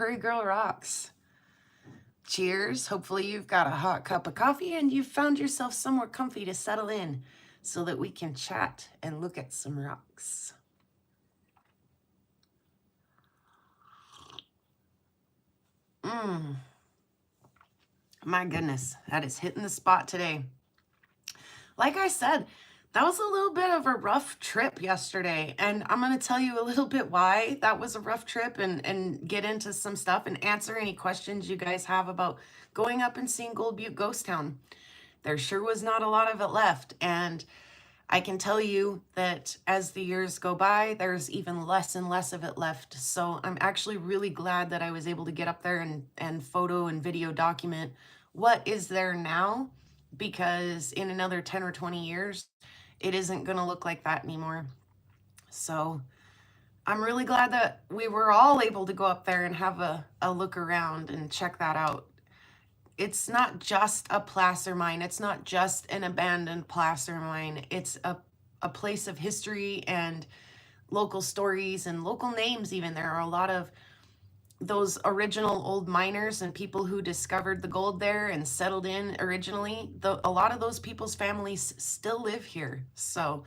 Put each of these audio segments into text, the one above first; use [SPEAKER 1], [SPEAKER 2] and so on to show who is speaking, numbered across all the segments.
[SPEAKER 1] Prairie Girl Rocks. Cheers. Hopefully you've got a hot cup of coffee and you've found yourself somewhere comfy to settle in so that we can chat and look at some rocks. My goodness, that is hitting the spot today. Like I said, that was a little bit of a rough trip yesterday, and I'm going to tell you a little bit why that was a rough trip and get into some stuff and answer any questions you guys have about going up and seeing Gold Butte Ghost Town. There sure was not a lot of it left, and I can tell you that as the years go by, there's even less and less of it left. So I'm actually really glad that I was able to get up there and photo and video document what is there now, because in another 10 or 20 years, it isn't going to look like that anymore. So I'm really glad that we were all able to go up there and have a look around and check that out. It's not just a placer mine. It's not just an abandoned placer mine. It's a place of history and local stories and local names even. There are a lot of those original old miners and people who discovered the gold there and settled in originally. A lot of those people's families still live here. So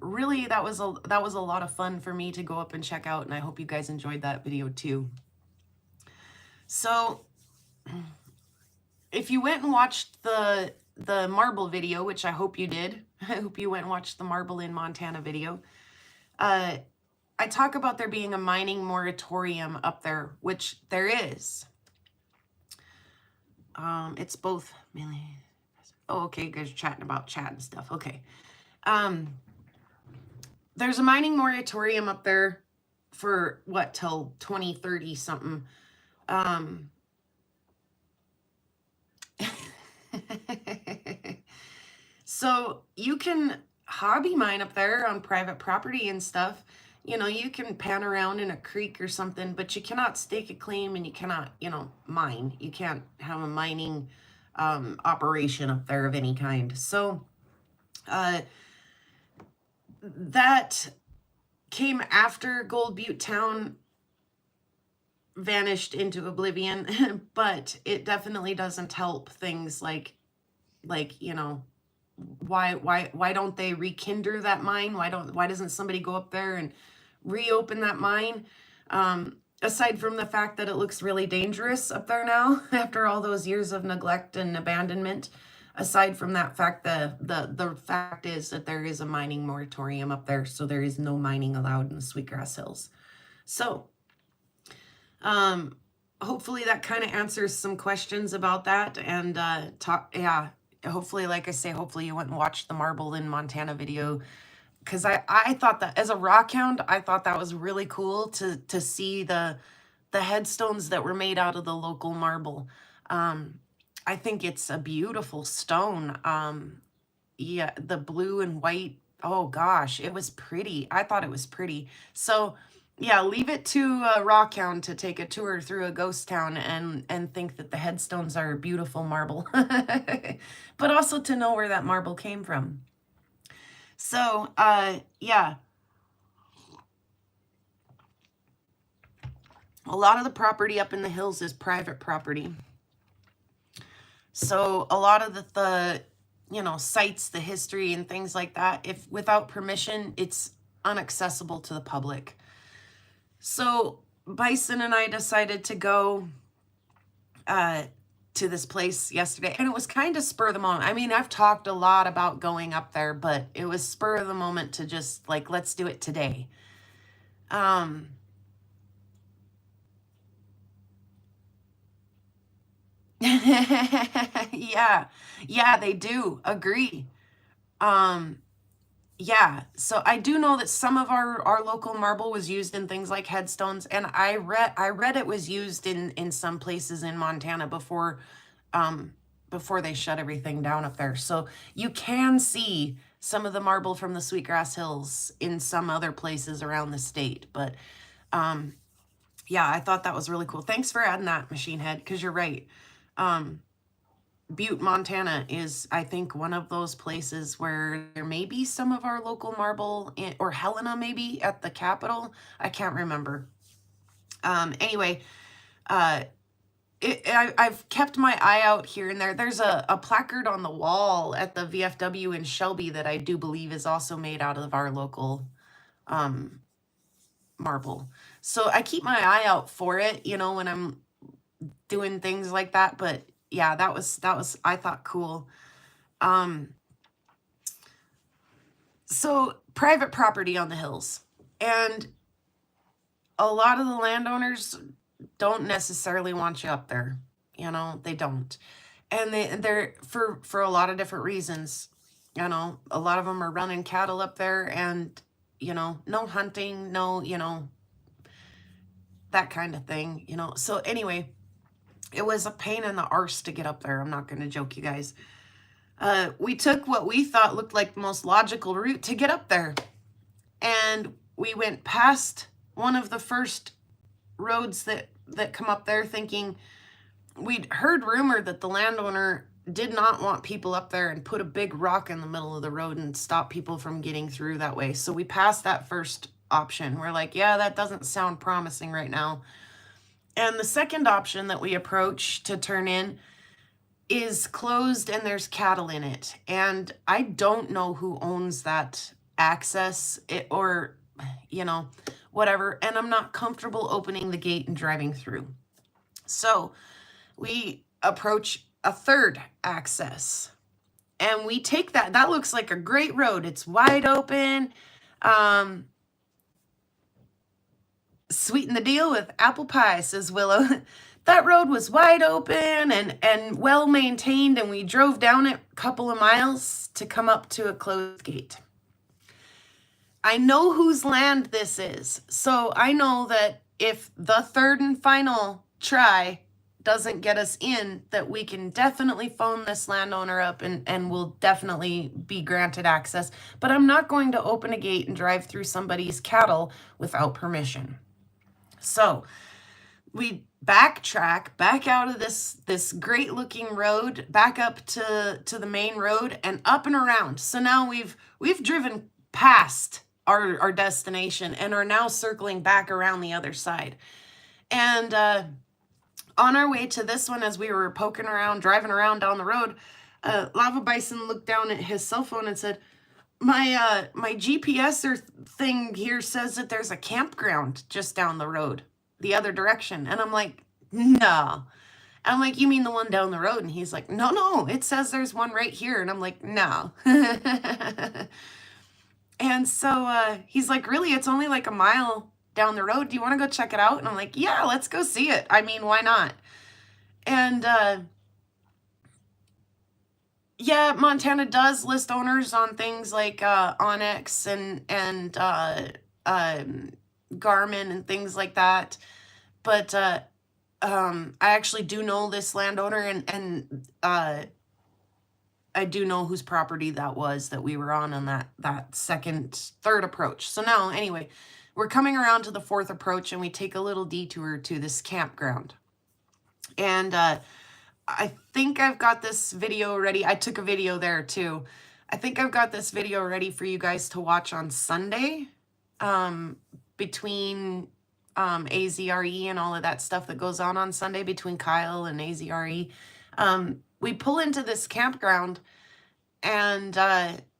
[SPEAKER 1] really that was a lot of fun for me to go up and check out, and I hope you guys enjoyed that video too. So if you went and watched the marble video, which I hope you did, I hope you went and watched the marble in Montana video, I talk about there being a mining moratorium up there, which there is. It's both. Oh, okay, you guys are chatting about chat and stuff. Okay. There's a mining moratorium up there for what, till 2030 something. So you can hobby mine up there on private property and stuff. You know, you can pan around in a creek or something, but you cannot stake a claim and you cannot, mine. You can't have a mining operation up there of any kind. So that came after Gold Butte Town vanished into oblivion, but it definitely doesn't help things like why don't they rekindle that mine? Why doesn't somebody go up there and reopen that mine? Aside from the fact that it looks really dangerous up there now after all those years of neglect and abandonment, aside from that fact, the fact is that there is a mining moratorium up there, so there is no mining allowed in the Sweetgrass Hills. So hopefully that kind of answers some questions about that, and hopefully, like I say, hopefully you went and watched the marble in Montana video, because I thought that as a rock hound, I thought that was really cool to see the headstones that were made out of the local marble. I think it's a beautiful stone. Yeah, the blue and white, oh gosh, it was pretty. I thought it was pretty. So yeah, leave it to a rock hound to take a tour through a ghost town and think that the headstones are beautiful marble, but also to know where that marble came from. So, yeah. A lot of the property up in the hills is private property. So a lot of the sites, the history and things like that, if without permission, it's inaccessible to the public. So Bison and I decided to go to this place yesterday, and it was kind of spur of the moment. I mean, I've talked a lot about going up there, but it was spur of the moment to just like, let's do it today. Yeah, they do agree. Yeah, so I do know that some of our local marble was used in things like headstones, and I read it was used in some places in Montana before they shut everything down up there. So you can see some of the marble from the Sweetgrass Hills in some other places around the state. But yeah, I thought that was really cool. Thanks for adding that, Machine Head, because you're right. Butte, Montana is, I think, one of those places where there may be some of our local marble, or Helena maybe at the Capitol. I can't remember. Anyway, uh, I've kept my eye out here and there. There's a placard on the wall at the VFW in Shelby that I do believe is also made out of our local marble. So I keep my eye out for it, you know, when I'm doing things like that. But yeah, that was I thought cool. So private property on the hills, and a lot of the landowners don't necessarily want you up there. You know, they don't. And they're for a lot of different reasons. You know, a lot of them are running cattle up there, and, you know, no hunting, no, you know, that kind of thing, you know. So anyway, it was a pain in the arse to get up there. I'm not going to joke, you guys. We took what we thought looked like the most logical route to get up there. And we went past one of the first roads that come up there, thinking, we'd heard rumor that the landowner did not want people up there and put a big rock in the middle of the road and stop people from getting through that way. So we passed that first option. We're like, yeah, that doesn't sound promising right now. And the second option that we approach to turn in is closed and there's cattle in it. And I don't know who owns that access, or, you know, whatever. And I'm not comfortable opening the gate and driving through. So we approach a third access, and we take that. That looks like a great road. It's wide open. Sweeten the deal with apple pie, says Willow. That road was wide open and well maintained, and we drove down it a couple of miles to come up to a closed gate. I know whose land this is, so I know that if the third and final try doesn't get us in, that we can definitely phone this landowner up and we'll definitely be granted access. But I'm not going to open a gate and drive through somebody's cattle without permission. So we backtrack back out of this great looking road, back up to the main road and up and around. So now we've driven past our destination and are now circling back around the other side. And on our way to this one, as we were poking around, driving around down the road, Lava Bison looked down at his cell phone and said, my GPS thing here says that there's a campground just down the road, the other direction. And I'm like, no. I'm like, you mean the one down the road? And he's like, no, it says there's one right here. And I'm like, no. And so he's like, really? It's only like a mile down the road. Do you want to go check it out? And I'm like, yeah, let's go see it. I mean, why not? And yeah, Montana does list owners on things like Onyx and Garmin and things like that. But I actually do know this landowner, and I do know whose property that was that we were on that third approach. So now, anyway, we're coming around to the fourth approach, and we take a little detour to this campground. And I think I've got this video ready. I took a video there too. I think I've got this video ready for you guys to watch on Sunday, between AZRE and all of that stuff that goes on Sunday between Kyle and AZRE. We pull into this campground, and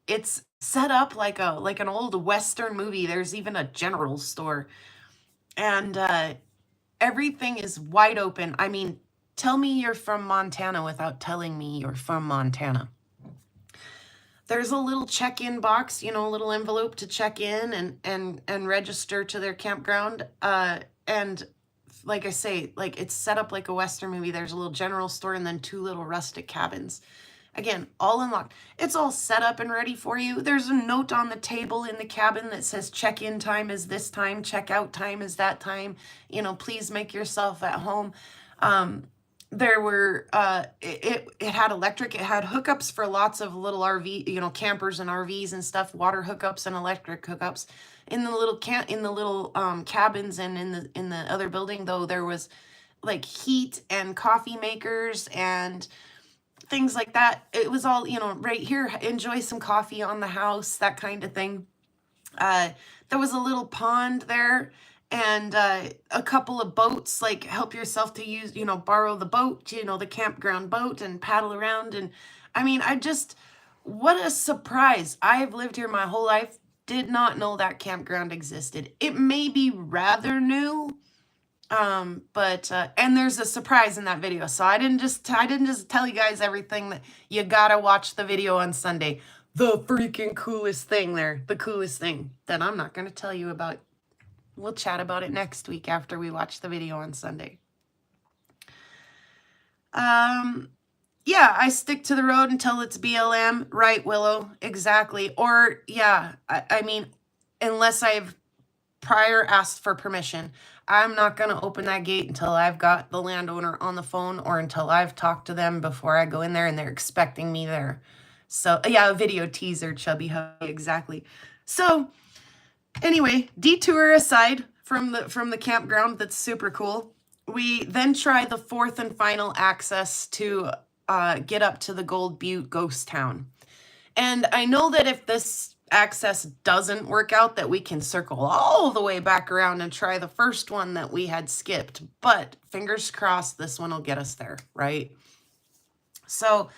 [SPEAKER 1] it's set up like an old Western movie. There's even a general store, and everything is wide open. I mean, tell me you're from Montana without telling me you're from Montana. There's a little check-in box, you know, a little envelope to check in and register to their campground. And like I say, like, it's set up like a Western movie. There's a little general store and then two little rustic cabins. Again, all unlocked. It's all set up and ready for you. There's a note on the table in the cabin that says check-in time is this time, check-out time is that time. You know, please make yourself at home. There were, it had electric, it had hookups for lots of little RV, you know, campers and RVs and stuff, water hookups and electric hookups. In the little cabins and in the other building, though, there was like heat and coffee makers and things like that. It was all, you know, right here, enjoy some coffee on the house, that kind of thing. There was a little pond there, and a couple of boats, like help yourself to use, borrow the boat, the campground boat and paddle around. And I mean, what a surprise. I've lived here my whole life, did not know that campground existed. It may be rather new, but and there's a surprise in that video. So I didn't just tell you guys everything. That you gotta watch the video on Sunday. The freaking coolest thing there, the coolest thing that I'm not gonna tell you about. We'll chat about it next week after we watch the video on Sunday. Yeah, I stick to the road until it's BLM. Right, Willow? Exactly. Or, yeah, I mean, unless I've prior asked for permission, I'm not going to open that gate until I've got the landowner on the phone or until I've talked to them before I go in there and they're expecting me there. So, yeah, a video teaser, Chubby Hubby, exactly. So, anyway, detour aside from the campground, that's super cool. We then try the fourth and final access to get up to the Gold Butte ghost town. And I know that if this access doesn't work out, that we can circle all the way back around and try the first one that we had skipped. But fingers crossed, this one will get us there, right? So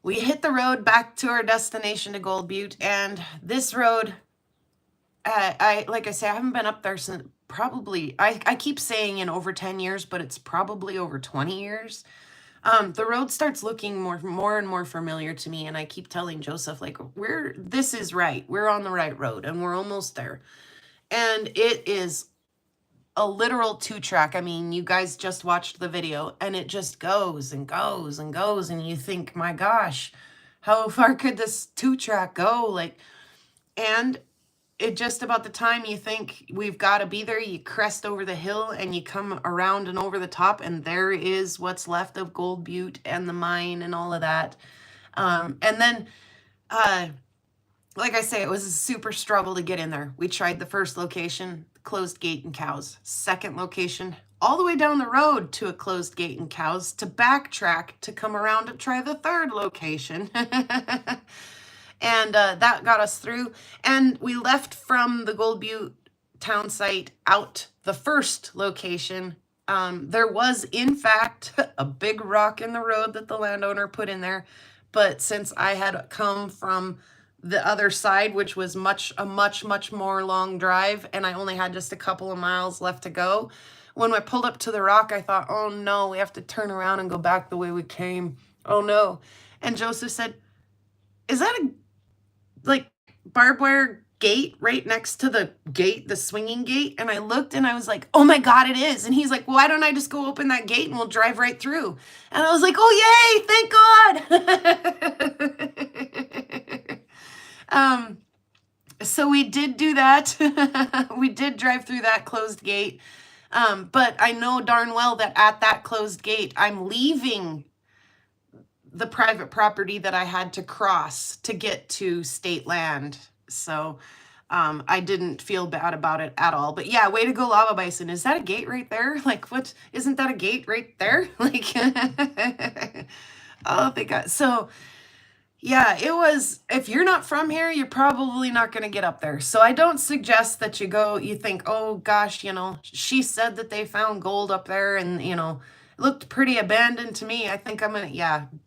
[SPEAKER 1] we hit the road back to our destination to Gold Butte, and this road, like I say, I haven't been up there since probably, I keep saying in over 10 years, but it's probably over 20 years. The road starts looking more and more familiar to me, and I keep telling Joseph, like, this is right. We're on the right road, and we're almost there. And it is a literal 2-track. I mean, you guys just watched the video, and it just goes and goes and goes, and you think, my gosh, how far could this 2-track go? Like, and it just about the time you think we've got to be there, you crest over the hill and you come around and over the top, and there is what's left of Gold Butte and the mine and all of that. And then, like I say, it was a super struggle to get in there. We tried the first location, closed gate and cows. Second location, all the way down the road to a closed gate and cows, to backtrack to come around to try the third location. And that got us through. And we left from the Gold Butte town site out the first location. There was, in fact, a big rock in the road that the landowner put in there. But since I had come from the other side, which was a much more long drive, and I only had just a couple of miles left to go, when I pulled up to the rock, I thought, oh no, we have to turn around and go back the way we came. Oh no. And Joseph said, is that a barbed wire gate right next to the gate, the swinging gate? And I looked and I was like, oh my God, it is. And he's like, why don't I just go open that gate and we'll drive right through? And I was like, oh, yay, thank God. So we did do that. We did drive through that closed gate. But I know darn well that at that closed gate, I'm leaving the private property that I had to cross to get to state land. So I didn't feel bad about it at all. But yeah, way to go, Lava Bison. Is that a gate right there? Like, what? Isn't that a gate right there? Like, oh, they got, so yeah, it was, if you're not from here, you're probably not going to get up there. So I don't suggest that you think, oh gosh, she said that they found gold up there and, looked pretty abandoned to me. I think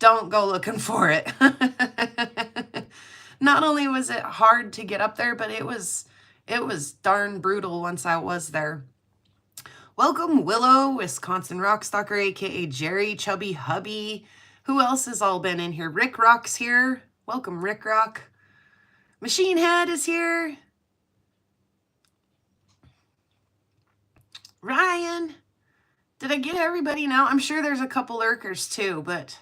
[SPEAKER 1] don't go looking for it. Not only was it hard to get up there, but it was darn brutal once I was there. Welcome, Willow, Wisconsin Rockstalker, aka Jerry, Chubby Hubby. Who else has all been in here? Rick Rock's here. Welcome, Rick Rock. Machine Head is here. Ryan. Did I get everybody now? I'm sure there's a couple lurkers too, but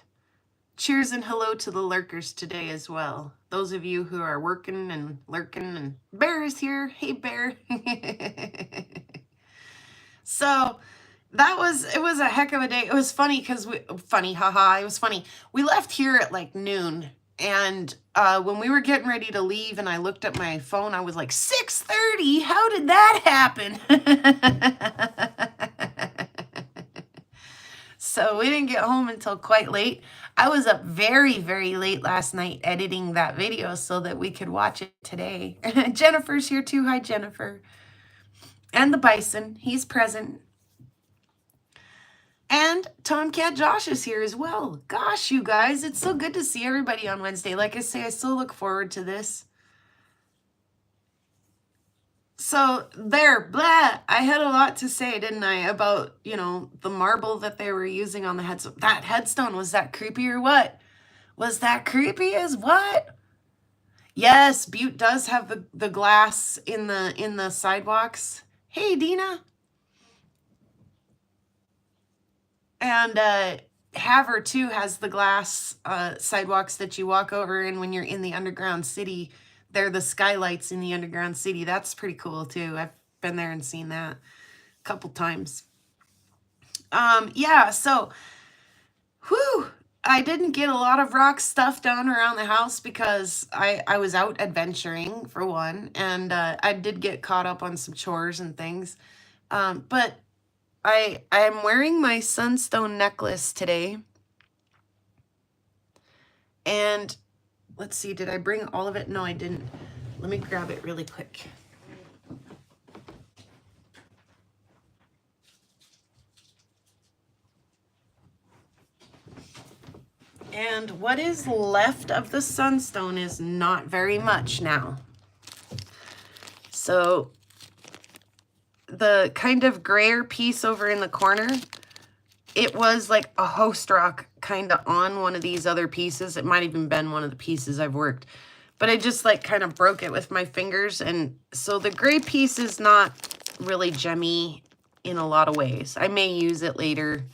[SPEAKER 1] cheers and hello to the lurkers today as well. Those of you who are working and lurking, and Bear is here. Hey, Bear. So it was a heck of a day. It was funny because it was funny. We left here at like noon, and when we were getting ready to leave and I looked at my phone, I was like, 6:30? How did that happen? So we didn't get home until quite late. I was up very, very late last night editing that video so that we could watch it today. Jennifer's here too. Hi, Jennifer. And the bison, he's present. And Tomcat Josh is here as well. Gosh, you guys, it's so good to see everybody on Wednesday. Like I say, I still look forward to this. So there, blah, I had a lot to say, didn't I, about, you know, the marble that they were using on the headstone. That headstone, was that creepy or what? Was that creepy as what? Yes, Butte does have the glass in the sidewalks. Hey, Dina. And Haver, too, has the glass sidewalks that you walk over, and when you're in the underground city, they're the skylights in the underground city. That's pretty cool, too. I've been there and seen that a couple times. Yeah, so, whew, I didn't get a lot of rock stuff done around the house because I was out adventuring, for one, and I did get caught up on some chores and things. But I'm wearing my sunstone necklace today. And let's see, did I bring all of it? No, I didn't. Let me grab it really quick. And what is left of the sunstone is not very much now. So the kind of grayer piece over in the corner, it was like a host rock kind of on one of these other pieces. It might even been one of the pieces I've worked. But I just like kind of broke it with my fingers. And so the gray piece is not really gemmy in a lot of ways. I may use it later.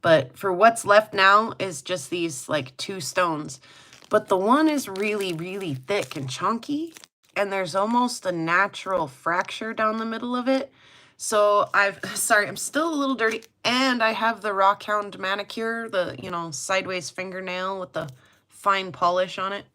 [SPEAKER 1] But for what's left now is just these like two stones. But the one is really, really thick and chunky. And there's almost a natural fracture down the middle of it. So sorry, I'm still a little dirty. And I have the Rockhound manicure, the, you know, sideways fingernail with the fine polish on it.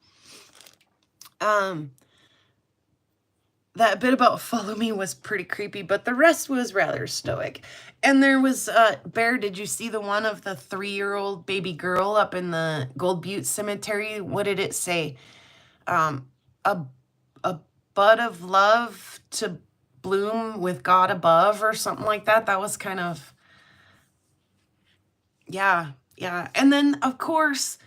[SPEAKER 1] That bit about follow me was pretty creepy, but the rest was rather stoic. And there was, Bear, did you see the one of the 3-year-old baby girl up in the Gold Butte cemetery? What did it say? A bud of love to bloom with God above or something like that. That was kind of, yeah. And then, of course,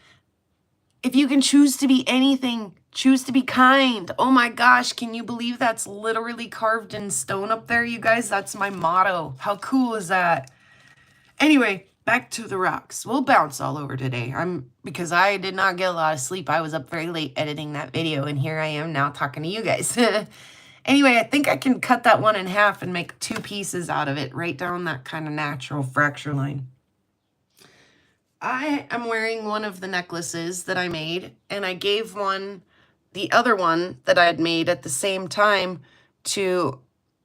[SPEAKER 1] if you can choose to be anything, choose to be kind. Oh my gosh, can you believe that's literally carved in stone up there, you guys? That's my motto. How cool is that? Anyway, back to the rocks. We'll bounce all over today. Because I did not get a lot of sleep. I was up very late editing that video, and here I am now talking to you guys. Anyway, I think I can cut that one in half and make 2 pieces out of it, right down that kind of natural fracture line. I am wearing one of the necklaces that I made, and I gave the other one that I had made at the same time to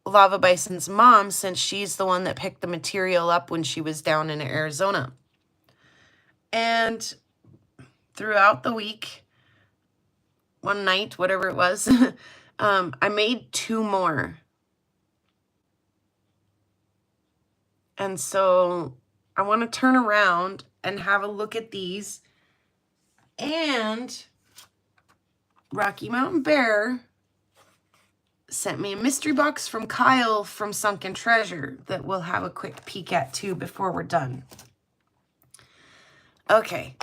[SPEAKER 1] Lava Bison's mom, since she's the one that picked the material up when she was down in Arizona. And throughout the week, one night, whatever it was, I made 2 more. And so I want to turn around and have a look at these. And Rocky Mountain Bear sent me a mystery box from Kyle from Sunken Treasure that we'll have a quick peek at too before we're done. Okay,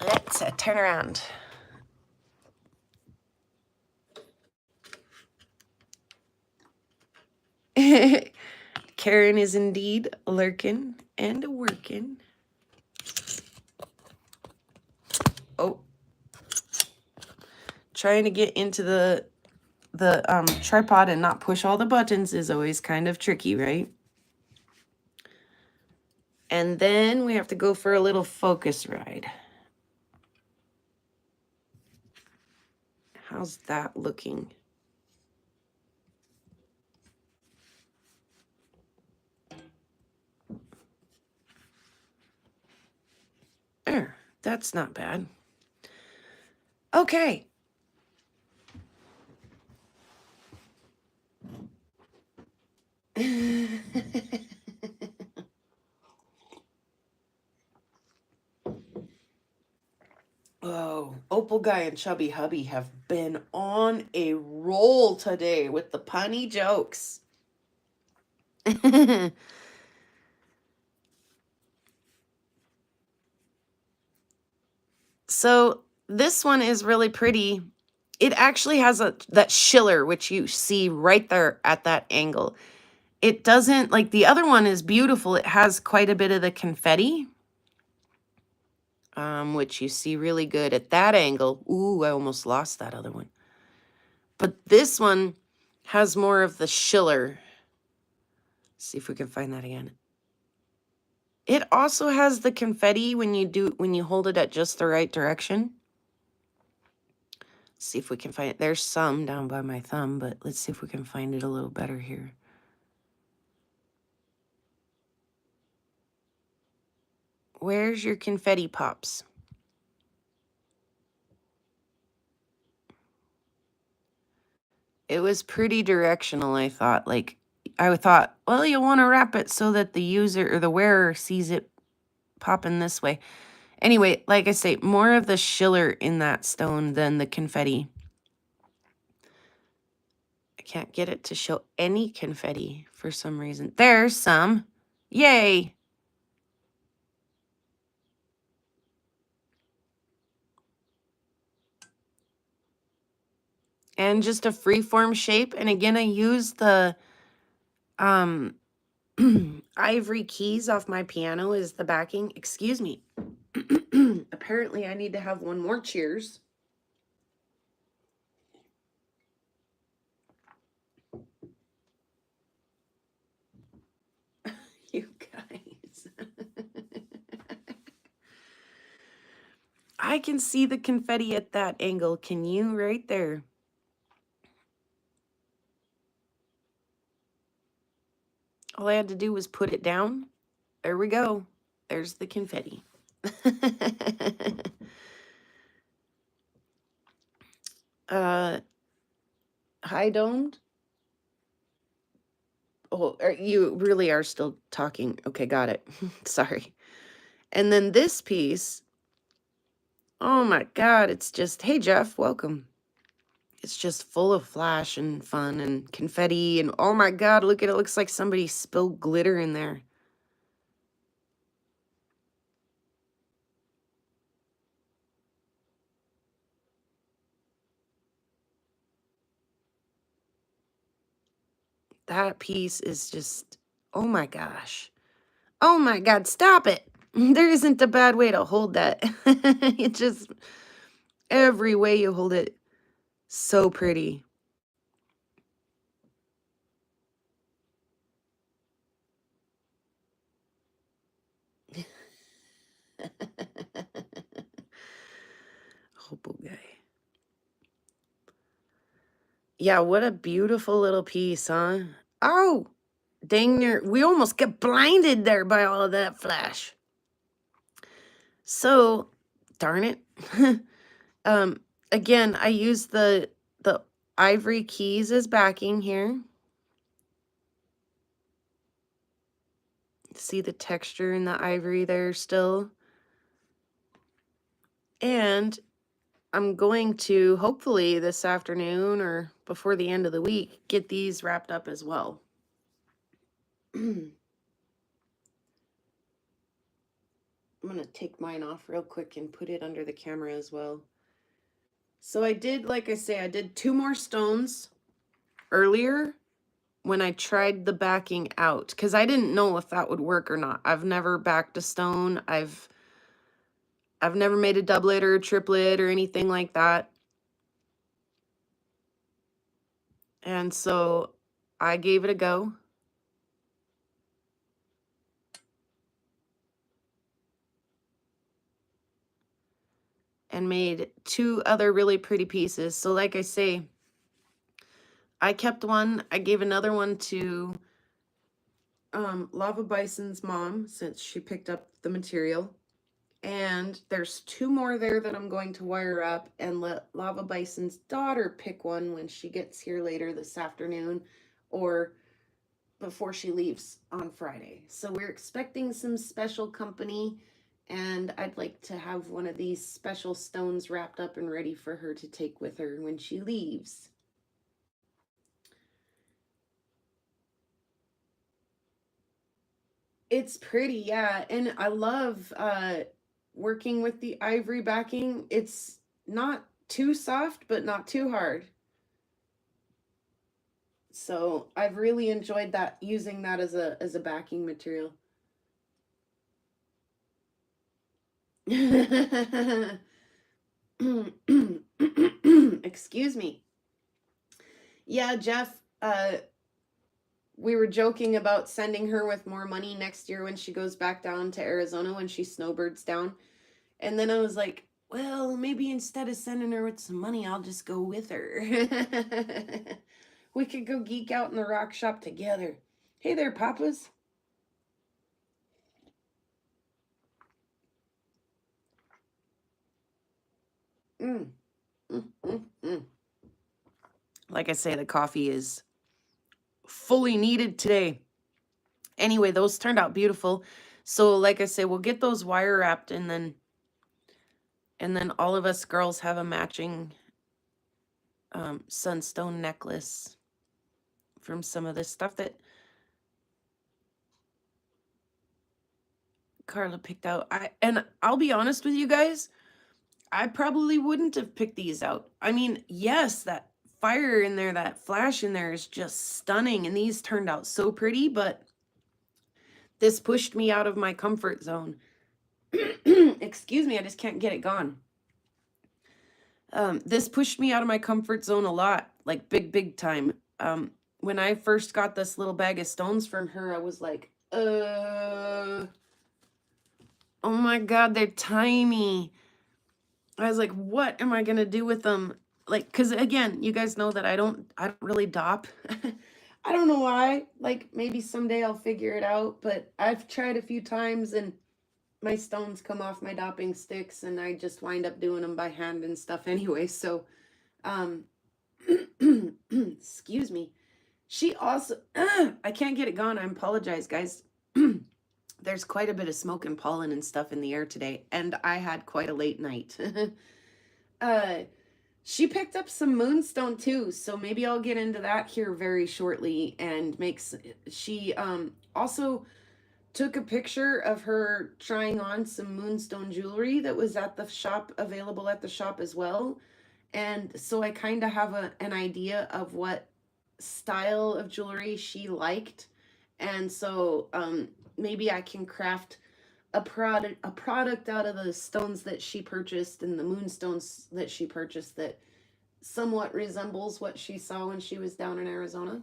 [SPEAKER 1] let's turn around. Karen is indeed lurking and working. Oh, trying to get into the tripod and not push all the buttons is always kind of tricky, right? And then we have to go for a little focus ride. How's that looking? There, that's not bad. Okay. Oh, Opal Guy and Chubby Hubby have been on a roll today with the punny jokes. So this one is really pretty. It actually has that schiller, which you see right there at that angle. It doesn't, like the other one is beautiful. It has quite a bit of the confetti, which you see really good at that angle. Ooh, I almost lost that other one. But this one has more of the schiller. See if we can find that again. It also has the confetti when you hold it at just the right direction. See if we can find it. There's some down by my thumb, but let's see if we can find it a little better here. Where's your confetti pops? It was pretty directional, I thought. Like, I thought, well, you want to wrap it so that the user or the wearer sees it popping this way. Anyway, like I say, more of the schiller in that stone than the confetti. I can't get it to show any confetti for some reason. There's some. Yay! And just a freeform shape. And again, I use the ivory keys off my piano as the backing. Excuse me. Apparently, I need to have one more cheers. You guys. I can see the confetti at that angle. Can you right there? All I had to do was put it down. There we go. There's the confetti. High domed. Oh, you really are still talking. Okay, got it. Sorry. And then this piece, oh my God, it's just, hey, Jeff, welcome. It's just full of flash and fun and confetti. And oh my God, look at it. It looks like somebody spilled glitter in there. That piece is just, oh my gosh. Oh my God, stop it. There isn't a bad way to hold that. It just, every way you hold it, so pretty. Hobo guy. Yeah, what a beautiful little piece, huh? Oh, dang near, we almost got blinded there by all of that flash. So, darn it. Again, I use the ivory keys as backing here. See the texture in the ivory there still. And I'm going to, hopefully this afternoon or before the end of the week, get these wrapped up as well. I'm going to take mine off real quick and put it under the camera as well. So I did, like I say, I did 2 more stones earlier when I tried the backing out, because I didn't know if that would work or not. I've never backed a stone. I've never made a doublet or a triplet or anything like that. And so I gave it a go. And made 2 other really pretty pieces. So like I say, I kept one. I gave another one to Lava Bison's mom, since she picked up the material. And there's 2 more there that I'm going to wire up and let Lava Bison's daughter pick one when she gets here later this afternoon or before she leaves on Friday. So we're expecting some special company, and I'd like to have one of these special stones wrapped up and ready for her to take with her when she leaves. It's pretty, yeah. And I love working with the ivory backing. It's not too soft, but not too hard. So I've really enjoyed that, using that as a backing material. Excuse me. Yeah, Jeff, we were joking about sending her with more money next year when she goes back down to Arizona, when she snowbirds down. And then I was like, well, maybe instead of sending her with some money, I'll just go with her. We could go geek out in the rock shop together. Hey there, Papas. Mm, mm, mm, mm. Like I say, the coffee is fully needed today. Anyway, those turned out beautiful. So like I say, we'll get those wire wrapped, and then all of us girls have a matching sunstone necklace from some of the stuff that Carla picked out. And I'll be honest with you guys, I probably wouldn't have picked these out. I mean, yes, that fire in there, that flash in there is just stunning, and these turned out so pretty, but this pushed me out of my comfort zone. Excuse me, I just can't get it gone. This pushed me out of my comfort zone a lot, like big time. When I first got this little bag of stones from her, I was like, oh my God, they're tiny. I was like, what am I gonna do with them? Like, cause again, you guys know that I don't really dop. I don't know why. Like, maybe someday I'll figure it out, but I've tried a few times and my stones come off my dopping sticks, and I just wind up doing them by hand and stuff anyway. So, excuse me. She also, I can't get it gone. I apologize, guys. There's quite a bit of smoke and pollen and stuff in the air today, and I had quite a late night. She picked up some moonstone too, so maybe I'll get into that here very shortly. And she also took a picture of her trying on some moonstone jewelry that was at the shop, available at the shop as well. And so I kind of have an idea of what style of jewelry she liked. And so maybe I can craft a product out of the stones that she purchased and the moonstones that she purchased that somewhat resembles what she saw when she was down in Arizona.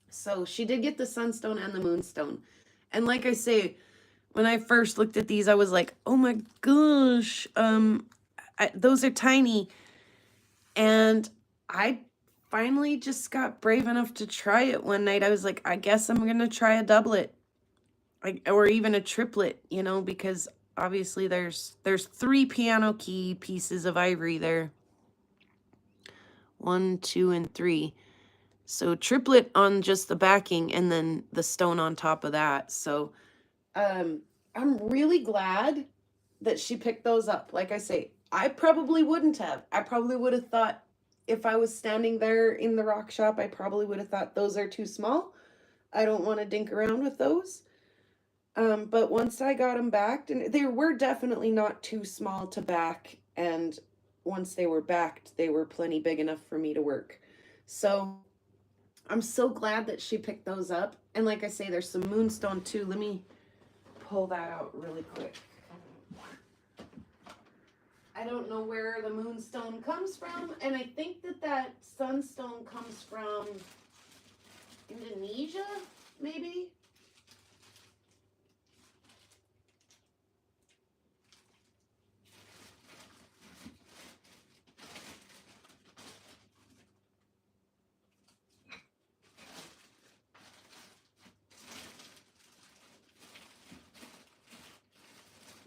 [SPEAKER 1] So she did get the sunstone and the moonstone. And like I say, when I first looked at these, I was like, oh my gosh, those are tiny. And I finally just got brave enough to try it one night. I was like, I guess I'm going to try a doublet, or even a triplet, you know, because obviously there's 3 piano key pieces of ivory there. 1, 2, and 3. So triplet on just the backing, and then the stone on top of that. So I'm really glad that she picked those up. Like I say, I probably wouldn't have. I probably would have thought, if I was standing there in the rock shop, I probably would have thought those are too small. I don't want to dink around with those. But once I got them backed, and they were definitely not too small to back, and once they were backed, they were plenty big enough for me to work. So I'm so glad that she picked those up. And like I say, there's some moonstone too. Let me pull that out really quick. I don't know where the moonstone comes from, and I think that sunstone comes from Indonesia, maybe?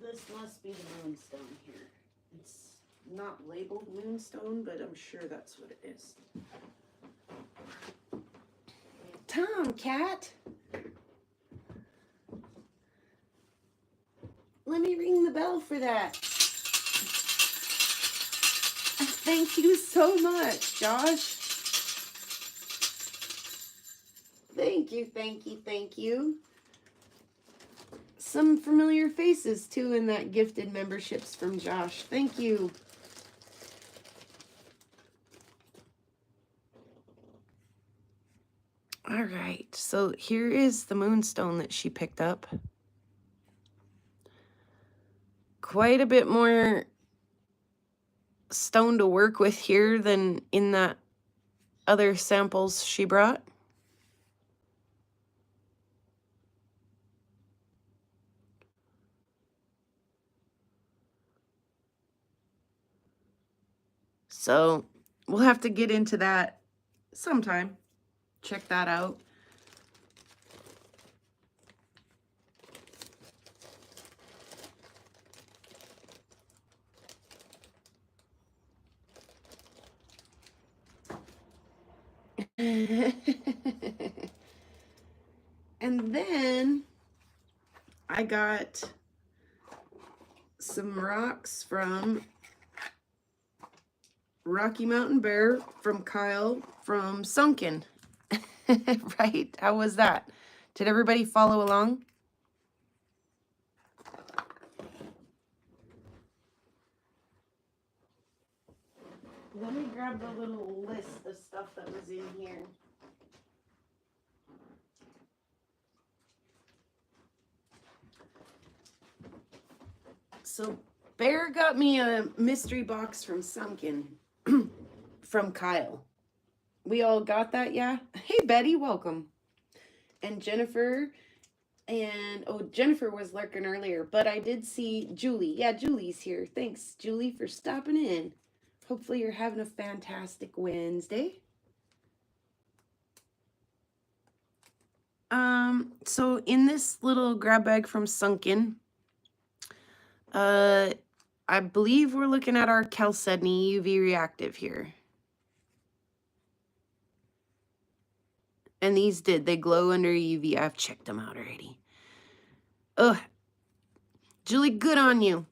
[SPEAKER 1] This must be the moonstone here. It's not labeled moonstone, but I'm sure that's what it is. Tomcat, let me ring the bell for that. Thank you so much, Josh. Thank you, thank you, thank you. some familiar faces too in that gifted memberships from Josh. Thank you. All right, so here is the moonstone that she picked up. Quite a bit more stone to work with here than in that other samples she brought. So we'll have to get into that sometime. Check that out. And then I got some rocks from Rocky Mountain Bear, from Kyle, from Sunken. Right? How was that? Did everybody follow along? Let me grab the little list of stuff that was in here. So Bear got me a mystery box from Sunken from Kyle. We all got that, yeah? Hey, Betty, welcome. And Jennifer, and oh, Jennifer was lurking earlier, but I did see Julie. Yeah, Julie's here. Thanks, Julie, for stopping in. Hopefully you're having a fantastic Wednesday. So in this little grab bag from Sunken, I believe we're looking at our chalcedony UV reactive here. And these they glow under UV. I've checked them out already. Ugh. Julie, good on you.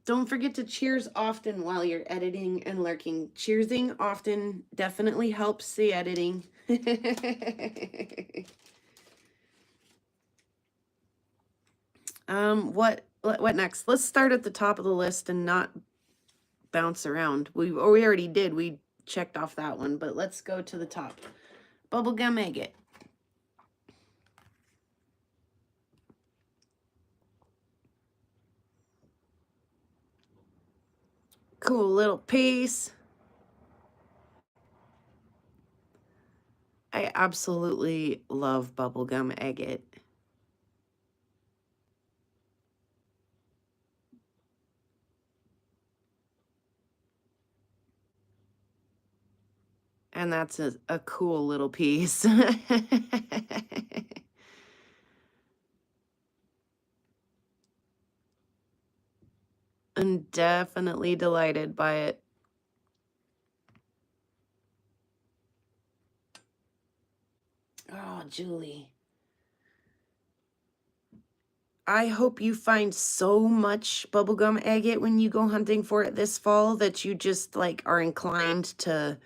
[SPEAKER 1] Don't forget to cheers often while you're editing and lurking. Cheersing often definitely helps the editing. What next? Let's start at the top of the list and not bounce around. We already did. We checked off that one, but let's go to the top. Bubblegum agate. Cool little piece. I absolutely love bubblegum agate. And that's a cool little piece. I'm definitely delighted by it. Oh, Julie. I hope you find so much bubblegum agate when you go hunting for it this fall that you just like are inclined to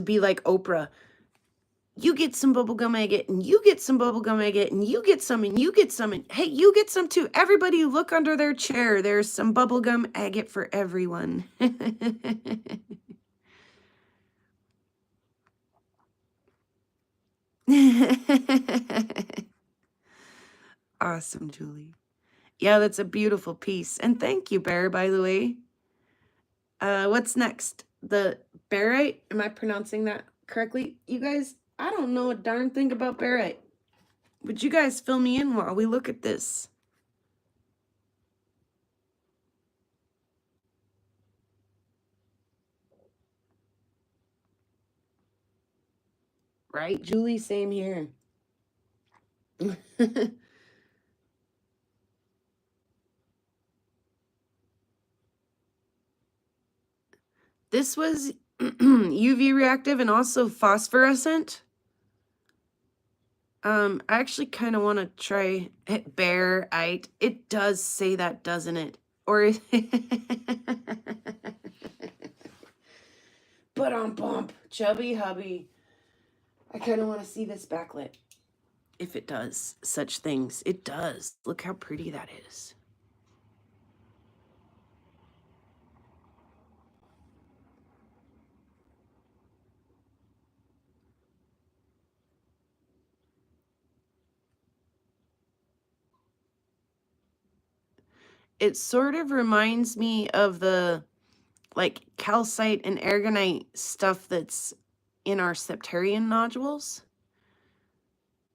[SPEAKER 1] be like Oprah. You get some bubblegum agate and you get some bubblegum agate and you get some and you get some and hey, you get some too. Everybody look under their chair. There's some bubblegum agate for everyone. Awesome, Julie. Yeah, that's a beautiful piece. And thank you, Bear, by the way. What's next? The barite? Am I pronouncing that correctly? You guys, I don't know a darn thing about barite. Would you guys fill me in while we look at this? Right, Julie? Same here. This was UV reactive and also phosphorescent. I actually kind of want to try barite. It does say that, doesn't it? Or but on bump, chubby hubby. I kind of want to see this backlit. if it does such things. It does. Look how pretty that is. It sort of reminds me of the like calcite and aragonite stuff that's in our septarian nodules.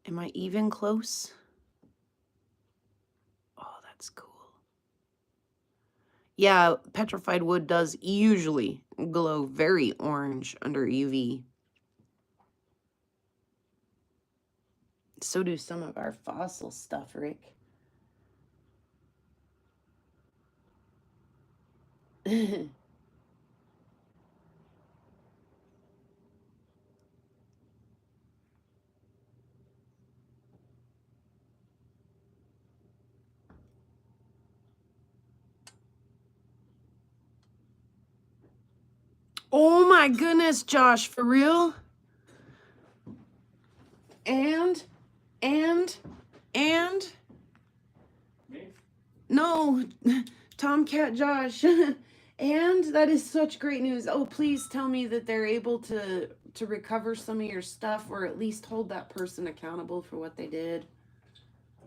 [SPEAKER 1] Am I even close? Oh, that's cool. Yeah, petrified wood does usually glow very orange under UV. So do some of our fossil stuff, Rick. Oh my goodness, Josh, for real? And
[SPEAKER 2] Me?
[SPEAKER 1] no, Tomcat Josh. And that is such great news. Oh, please tell me that they're able to recover some of your stuff, or at least hold that person accountable for what they did.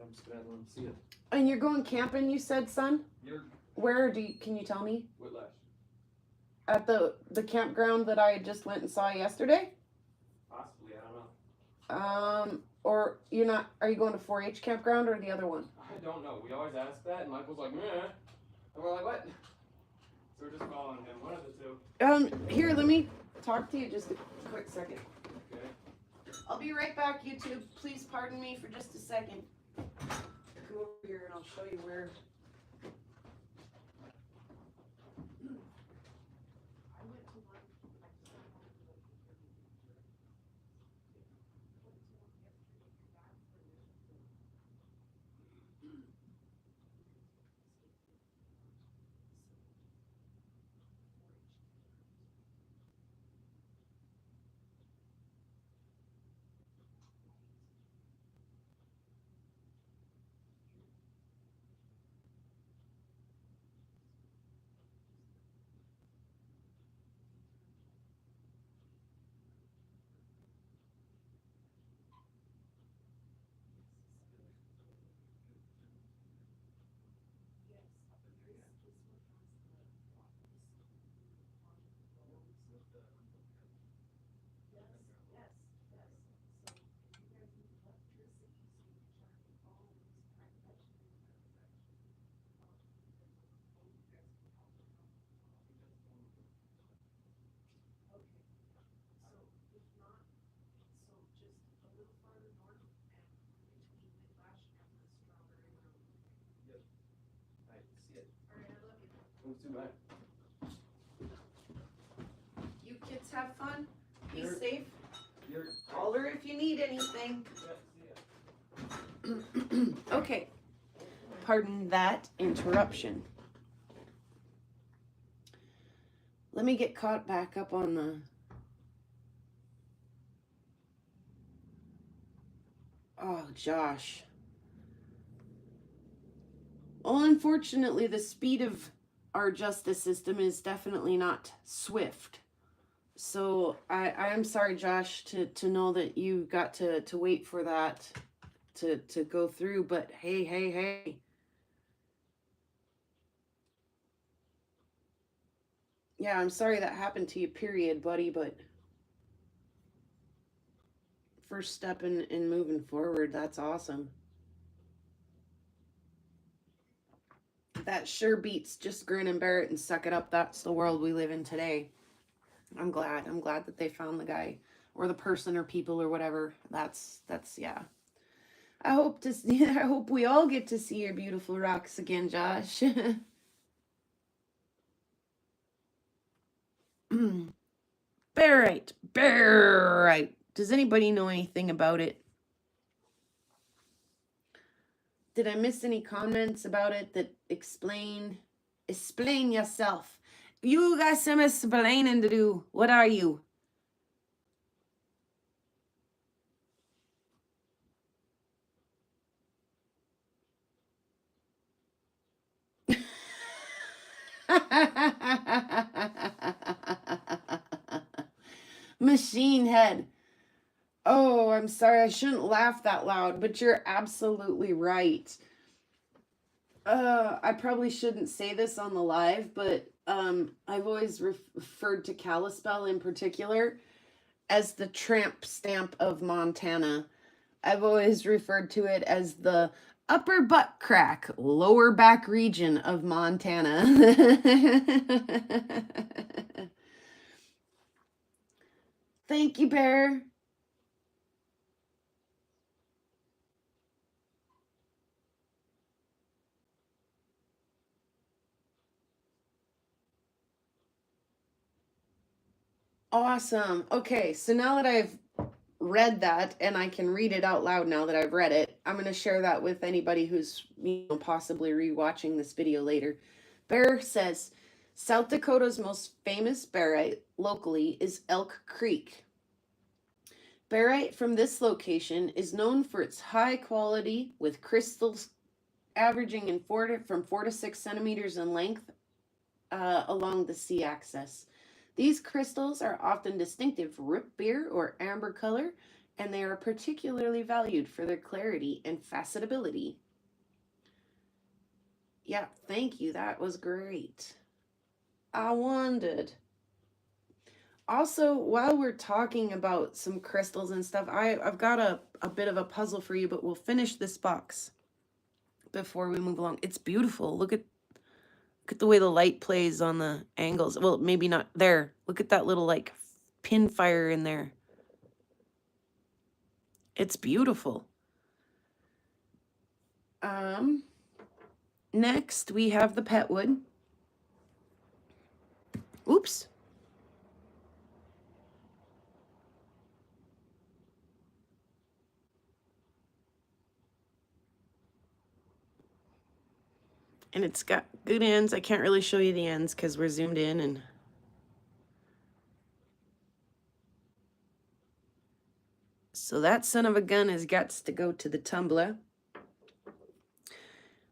[SPEAKER 2] I'm just gonna let them see it.
[SPEAKER 1] And you're going camping, you said, son? Where can you tell me?
[SPEAKER 2] Whiplash.
[SPEAKER 1] At the campground that I just went and saw yesterday?
[SPEAKER 2] Possibly, I don't know.
[SPEAKER 1] Or you're not, are you going to 4-H campground or the other one?
[SPEAKER 2] I don't know. We always ask that, and Michael's like, meh. And we're like, what? So we're just following him, one of the two.
[SPEAKER 1] Here, let me talk to you just a quick second.
[SPEAKER 2] Okay.
[SPEAKER 1] I'll be right back, YouTube. Please pardon me for just a second. Come over here and I'll show you where.
[SPEAKER 2] Move too back.
[SPEAKER 1] You kids have fun. Be
[SPEAKER 2] You're-
[SPEAKER 1] safe.
[SPEAKER 2] You're,
[SPEAKER 1] Holler if you need anything.
[SPEAKER 2] yeah, see ya.
[SPEAKER 1] Okay. Pardon that interruption. Let me get caught back up on the. Oh, Josh. Well, unfortunately, the speed of our justice system is definitely not swift. So I am sorry, Josh, to know that you got to wait for that to go through. But hey. Yeah, I'm sorry that happened to you, period, buddy, but first step in moving forward, that's awesome. That sure beats just grin and bear it and suck it up. That's the world we live in today. I'm glad that they found the guy or the person or people or whatever. That's yeah. I hope we all get to see your beautiful rocks again, Josh. Barite. Does anybody know anything about it? Did I miss any comments about it that explain yourself? You got some explaining to do. What are you? machine head. Oh, I'm sorry. I shouldn't laugh that loud, but you're absolutely right. I probably shouldn't say this on the live, but I've always referred to Kalispell in particular as the tramp stamp of Montana. I've always referred to it as the upper butt crack, lower back region of Montana. Thank you, Bear. Awesome. Okay, so now that I've read that and I can read it out loud now that I've read it, I'm going to share that with anybody who's possibly rewatching this video later. Bear says, South Dakota's most famous barite locally is Elk Creek. Barite from this location is known for its high quality, with crystals averaging from 4 to 6 centimeters in length along the C axis. These crystals are often distinctive root beer or amber color, and they are particularly valued for their clarity and facetability. Yeah, thank you. That was great. I wondered. Also, while we're talking about some crystals and stuff, I've got a bit of a puzzle for you, but we'll finish this box before we move along. It's beautiful. Look at the way the light plays on the angles. Well, maybe not there. Look at that little like pin fire in there. It's beautiful. Next we have the petwood. Oops. And it's got good ends. I can't really show you the ends because we're zoomed in and so that son of a gun has got to go to the tumbler.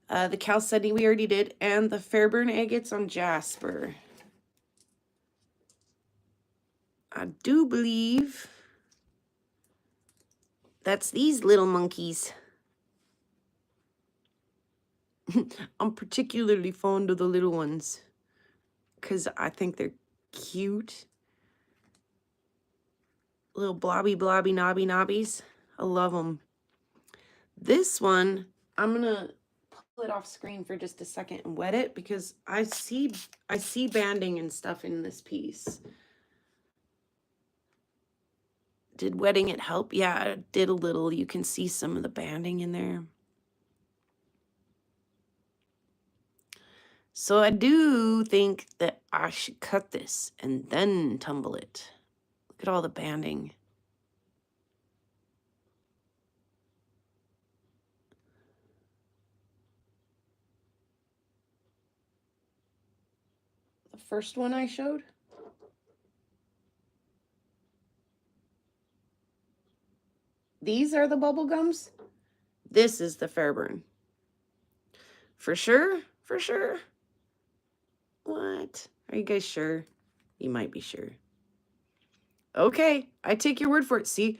[SPEAKER 1] The chalcedony we already did, and the Fairburn agates on jasper. I do believe that's these little monkeys. I'm particularly fond of the little ones because I think they're cute. Little blobby knobbies. I love them. This one, I'm gonna pull it off screen for just a second and wet it because I see banding and stuff in this piece. Did wetting it help? Yeah, it did a little. You can see some of the banding in there. So I do think that I should cut this and then tumble it. Look at all the banding. The first one I showed? These are the bubble gums? This is the Fairburn. For sure? For sure? What? Are you guys sure? You might be sure. Okay, I take your word for it. See,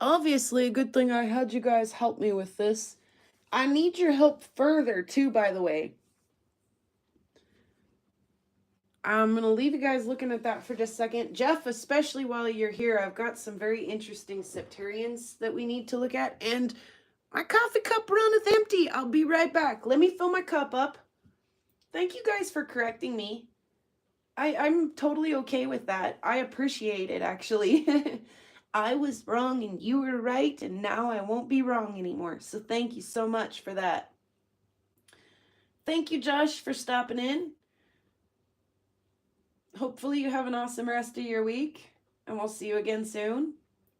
[SPEAKER 1] obviously a good thing I had you guys help me with this. I need your help further too, by the way. I'm going to leave you guys looking at that for just a second. Jeff, especially while you're here, I've got some very interesting septarians that we need to look at. And my coffee cup runneth empty. I'll be right back. Let me fill my cup up. Thank you guys for correcting me. I'm totally okay with that. I appreciate it, actually. I was wrong and you were right, and now I won't be wrong anymore. So thank you so much for that. Thank you, Josh, for stopping in. Hopefully you have an awesome rest of your week, and we'll see you again soon.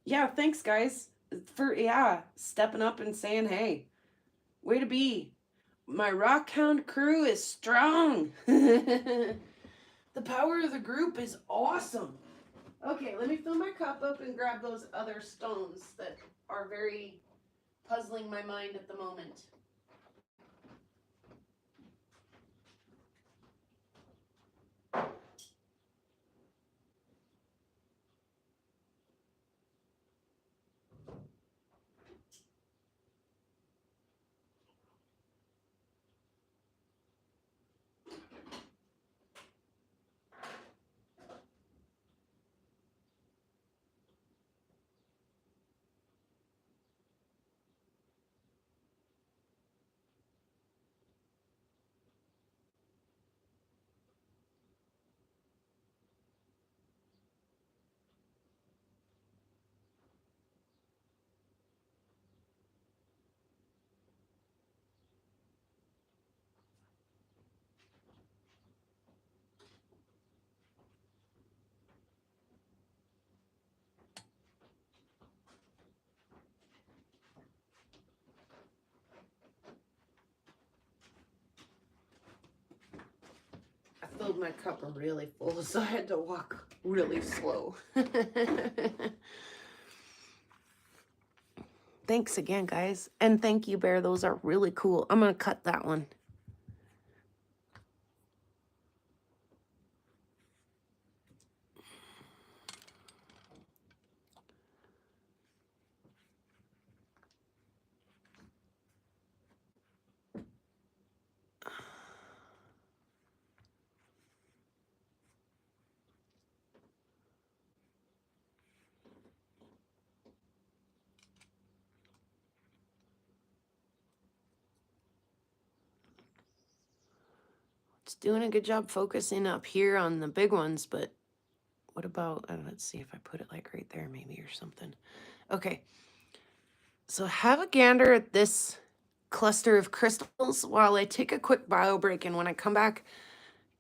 [SPEAKER 1] Yeah, thanks, guys, for, stepping up and saying, hey, way to be. My Rockhound crew is strong. The power of the group is awesome. Okay, let me fill my cup up and grab those other stones that are very puzzling my mind at the moment. filled my cup really full, so I had to walk really slow. Thanks again, guys. And thank you, Bear. Those are really cool. I'm going to cut that one. It's doing a good job focusing up here on the big ones, but what about, let's see if I put it like right there maybe or something. Okay. So have a gander at this cluster of crystals while I take a quick bio break, and when I come back,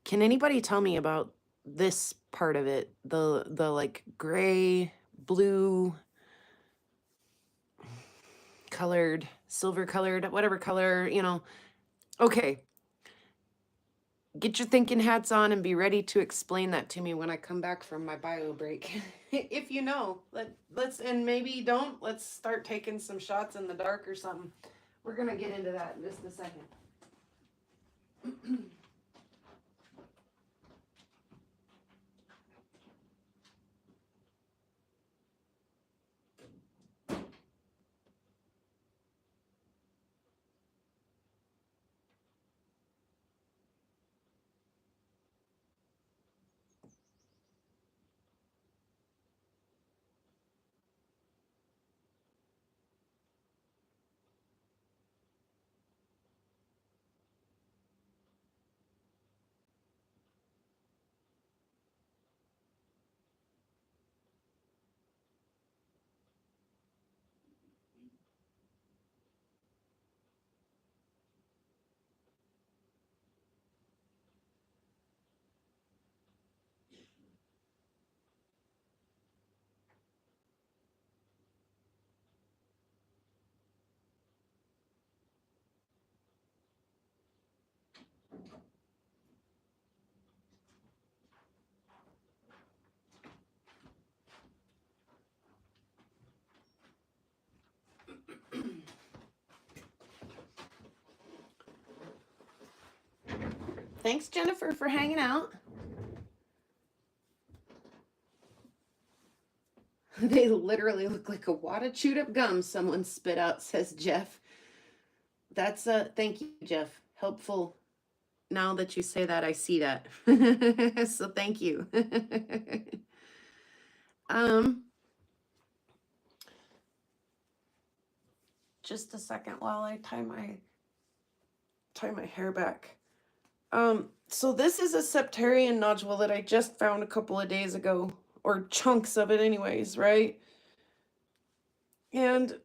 [SPEAKER 1] can anybody tell me about this part of it? The like gray, blue colored, silver colored, whatever color, you know. Okay. Get your thinking hats on and be ready to explain that to me when I come back from my bio break. If you know, let's, and maybe you don't, let's start taking some shots in the dark or something. We're going to get into that in just a second. Thanks, Jennifer, for hanging out. They literally look like a wad of chewed up gum someone spit out, says Jeff. That's thank you, Jeff. Helpful. Now that you say that, I see that. So thank you. Just a second while I tie my hair back. So this is a septarian nodule that I just found a couple of days ago, or chunks of it anyways, right? And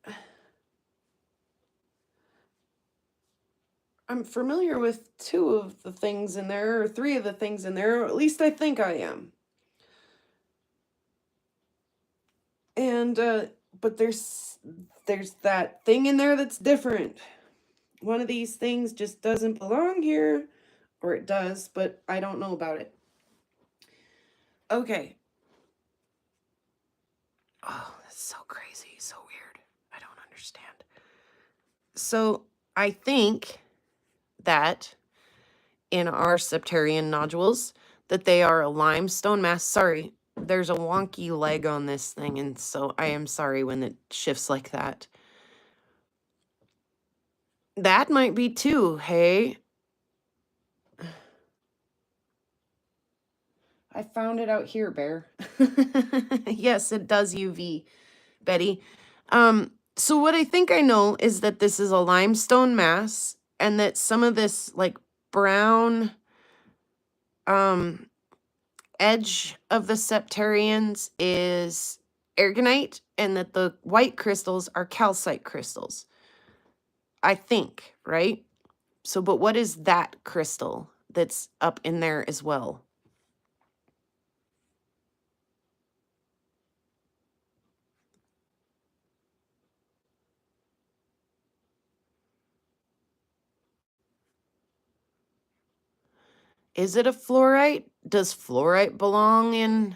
[SPEAKER 1] I'm familiar with 2 of the things in there, or 3 of the things in there, or at least I think I am. And but there's that thing in there that's different. One of these things just doesn't belong here, or it does, but I don't know about it. Okay. Oh, that's so crazy, so weird. I don't understand. So I think that in our septarian nodules, that they are a limestone mass. Sorry, there's a wonky leg on this thing, and so I am sorry when it shifts like that. That might be too, hey? I found it out here, Bear. Yes, it does UV, Betty. So what I think I know is that this is a limestone mass, and that some of this like brown edge of the septarians is aragonite, and that the white crystals are calcite crystals. I think, right? So, but what is that crystal that's up in there as well? Is it a fluorite? Does fluorite belong in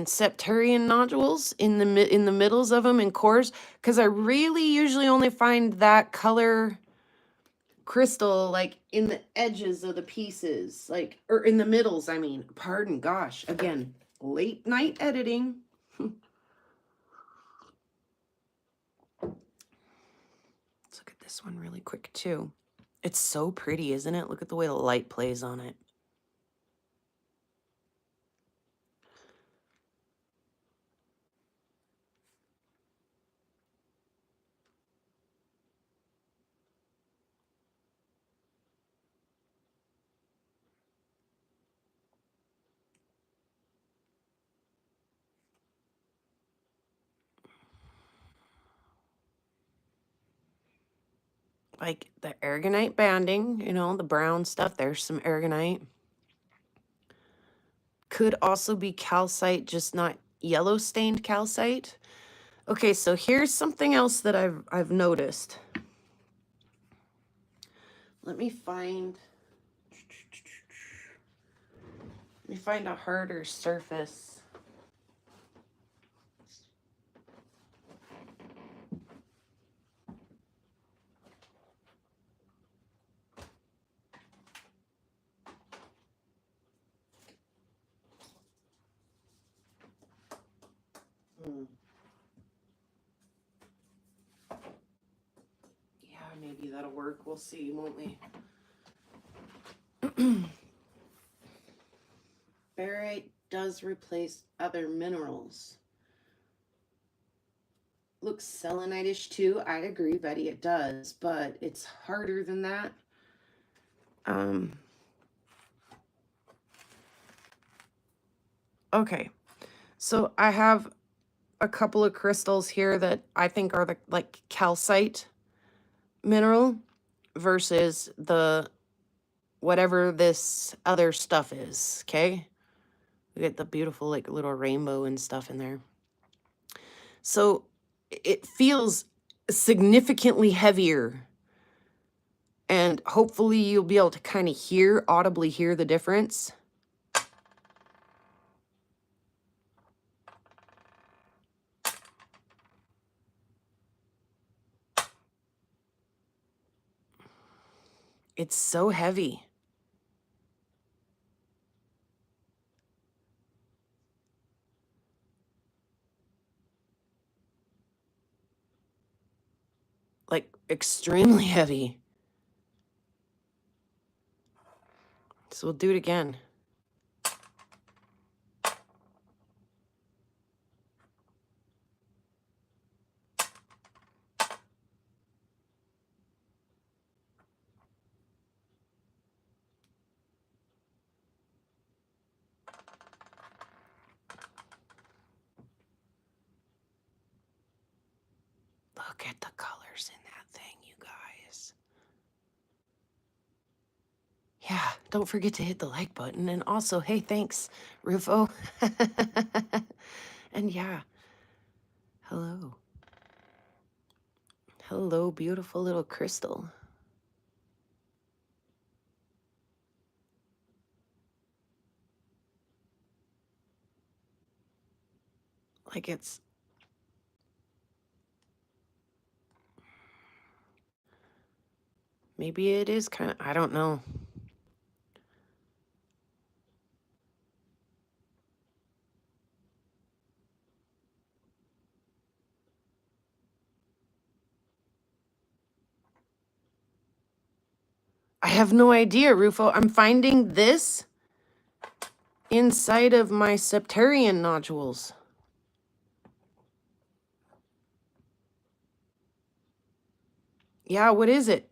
[SPEAKER 1] septarian nodules, in the middles of them, in cores? Because I really usually only find that color crystal like in the edges of the pieces, like, or in the middles, I mean. Pardon, gosh, again, late night editing. Let's look at this one really quick too. It's so pretty, isn't it? Look at the way the light plays on it. Like the aragonite banding, you know, the brown stuff, there's some aragonite. Could also be calcite, just not yellow stained calcite. Okay, so here's something else that I've noticed. Let me find a harder surface. Yeah, maybe that'll work. We'll see, won't we? Barite does replace other minerals. Looks selenite-ish too. I'd agree, Betty, it does, but it's harder than that. Okay, so I have a couple of crystals here that I think are the like calcite mineral versus the whatever this other stuff is. Okay, we get the beautiful like little rainbow and stuff in there. So it feels significantly heavier, and hopefully you'll be able to kind of audibly hear the difference. It's so heavy. Like extremely heavy. So we'll do it again. Look at the colors in that thing, you guys. Yeah, don't forget to hit the like button. And also, hey, thanks, Rufo. And yeah, hello. Hello, beautiful little crystal. Like it's... Maybe it is kind of... I don't know. I have no idea, Rufo. I'm finding this inside of my septarian nodules. Yeah, what is it?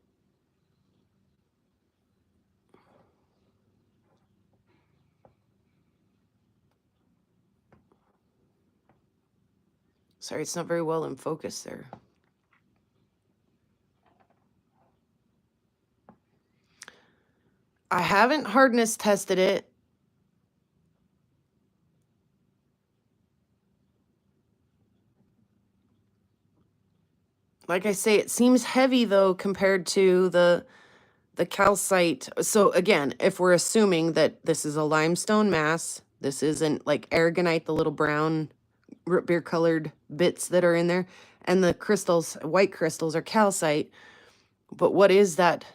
[SPEAKER 1] Sorry, it's not very well in focus there. I haven't hardness tested it. Like I say, it seems heavy though compared to the the calcite. So again, if we're assuming that this is a limestone mass, this isn't like aragonite, the little brown root beer colored bits that are in there, and the crystals, white crystals, are calcite. But what is that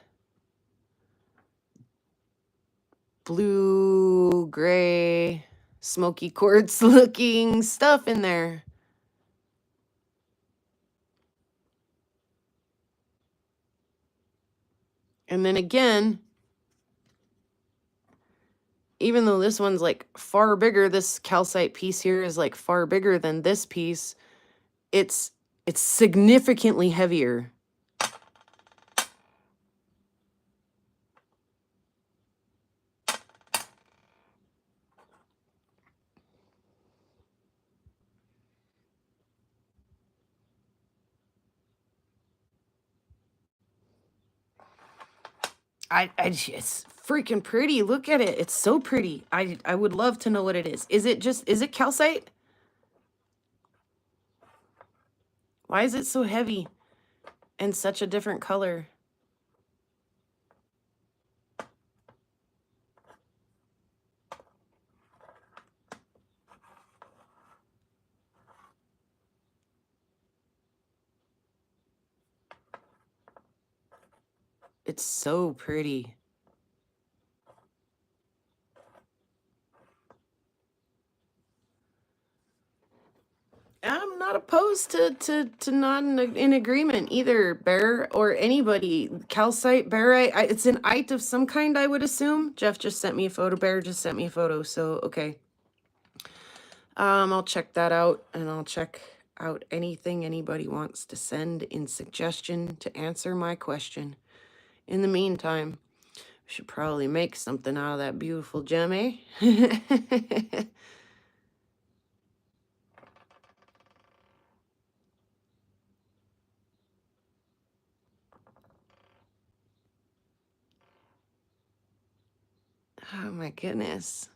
[SPEAKER 1] blue, gray, smoky quartz looking stuff in there? And then again, even though this one's like far bigger, this calcite piece here is like far bigger than this piece, it's significantly heavier. It's freaking pretty. Look at it. It's so pretty. I would love to know what it is. Is it calcite? Why is it so heavy and such a different color? It's so pretty. I'm not opposed to not in agreement either, Bear, or anybody. Calcite, barite, it's an ite of some kind, I would assume. Jeff just sent me a photo. Bear just sent me a photo, so okay. I'll check that out, and I'll check out anything anybody wants to send in suggestion to answer my question. In the meantime, we should probably make something out of that beautiful gem, eh? Oh my goodness.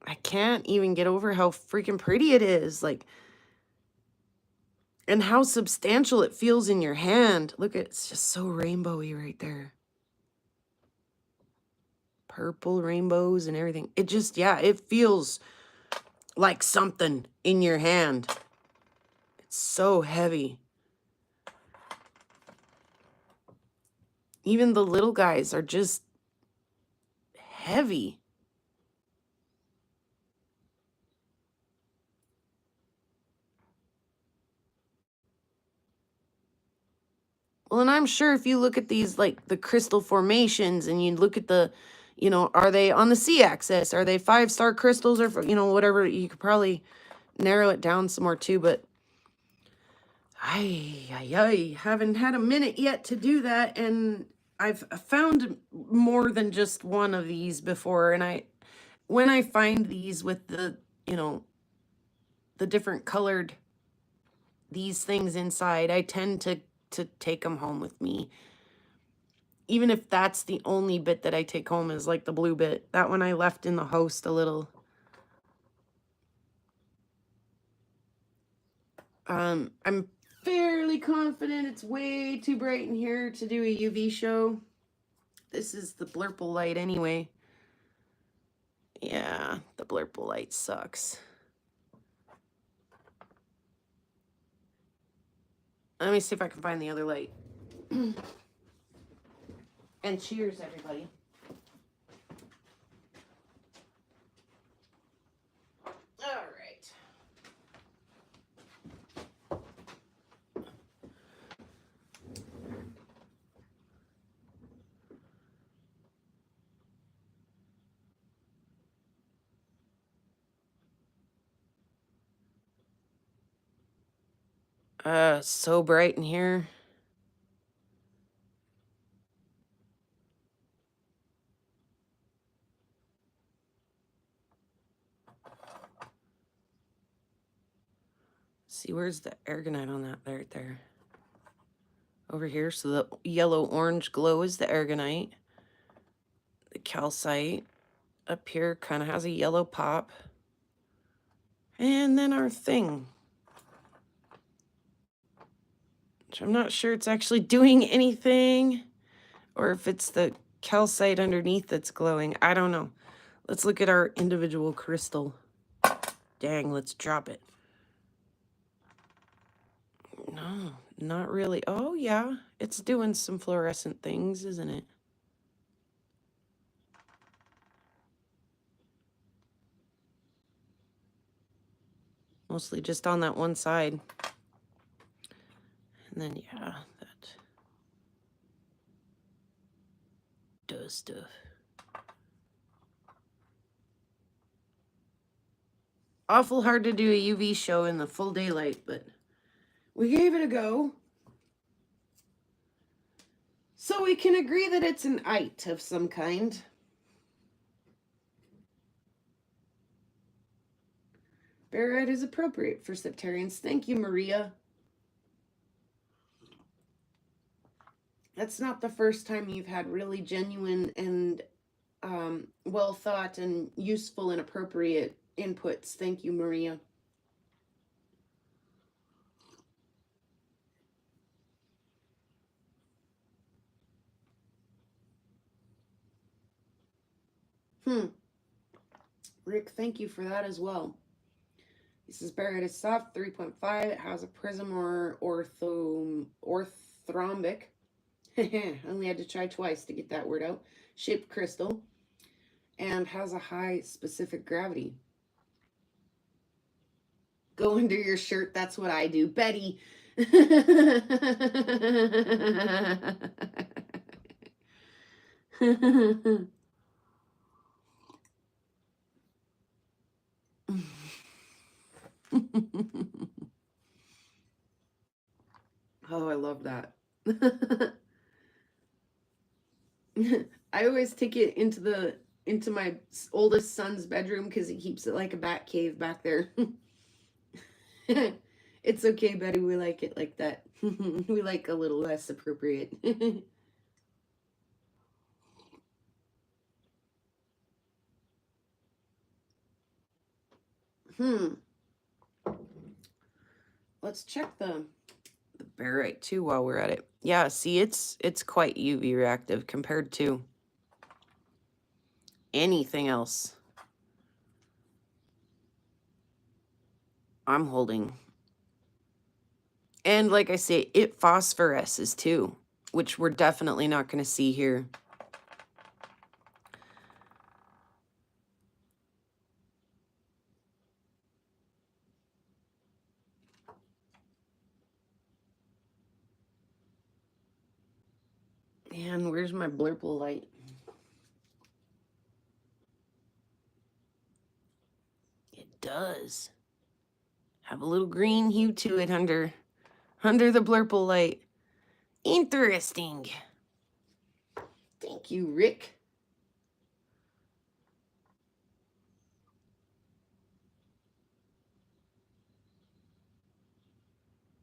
[SPEAKER 1] I can't even get over how freaking pretty it is. Like, and how substantial it feels in your hand. Look, it's just so rainbowy right there. Purple rainbows and everything. It just, yeah, it feels like something in your hand. It's so heavy. Even the little guys are just heavy. Well, and I'm sure if you look at these, like the crystal formations, and you look at the, you know, are they on the C-axis? Are they 5-star crystals, or, you know, whatever? You could probably narrow it down some more too, but I haven't had a minute yet to do that, and I've found more than just one of these before, and when I find these with the, you know, the different colored these things inside, I tend to take them home with me. Even if that's the only bit that I take home is like the blue bit. That one I left in the host a little. I'm fairly confident it's way too bright in here to do a UV show. This is the blurple light anyway. Yeah, the blurple light sucks. Let me see if I can find the other light. And cheers, everybody. All right. So bright in here. See, where's the aragonite on that? Right there. Over here. So the yellow-orange glow is the aragonite. The calcite up here kind of has a yellow pop. And then our thing. which I'm not sure it's actually doing anything, or if it's the calcite underneath that's glowing. I don't know. Let's look at our individual crystal. Dang, let's drop it. No, not really. Oh, yeah. It's doing some fluorescent things, isn't it? Mostly just on that one side. And then, yeah, that does stuff. Awful hard to do a UV show in the full daylight, but we gave it a go. So we can agree that it's an ite of some kind. Barite is appropriate for septarians. Thank you, Maria. That's not the first time you've had really genuine and well thought and useful and appropriate inputs. Thank you, Maria. Rick, thank you for that as well. He says barite is soft, 3.5. It has a prism or orthorhombic. I only had to try twice to get that word out. Shaped crystal. And has a high specific gravity. Go under your shirt. That's what I do. Betty. Oh, I love that. I always take it into my oldest son's bedroom because he keeps it like a bat cave back there. It's okay, Betty. We like it like that. We like a little less appropriate. Let's check the barite too while we're at it. Yeah, see, it's quite UV reactive compared to anything else I'm holding. And like I say, it phosphoresces too, which we're definitely not going to see here. And where's my blurple light? It does have a little green hue to it under the blurple light. Interesting. Thank you, Rick.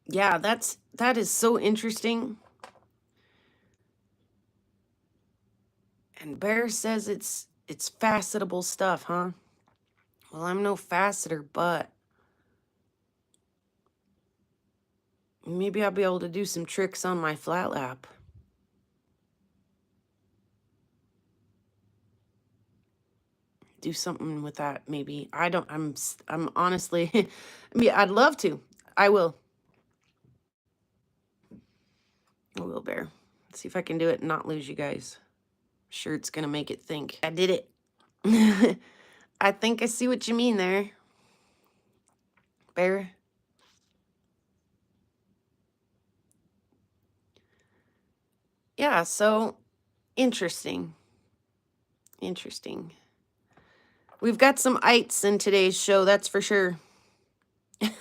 [SPEAKER 1] Yeah, that is so interesting. And Bear says it's facetable stuff, huh? Well, I'm no faceter, but maybe I'll be able to do some tricks on my flat lap. Do something with that, maybe. I'm honestly, I mean, I'd love to. I will. I will, Bear. Let's see if I can do it and not lose you guys. Sure, it's gonna make it think. I did it. I think I see what you mean there, Bear. Yeah, so interesting. Interesting. We've got some ites in today's show, that's for sure. Look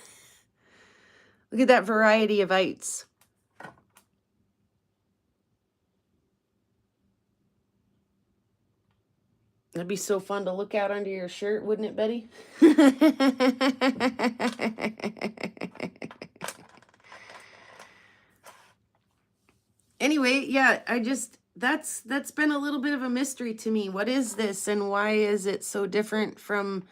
[SPEAKER 1] at that variety of ites. That'd be so fun to look out under your shirt, wouldn't it, Betty? Anyway, yeah, that's been a little bit of a mystery to me. What is this and why is it so different from,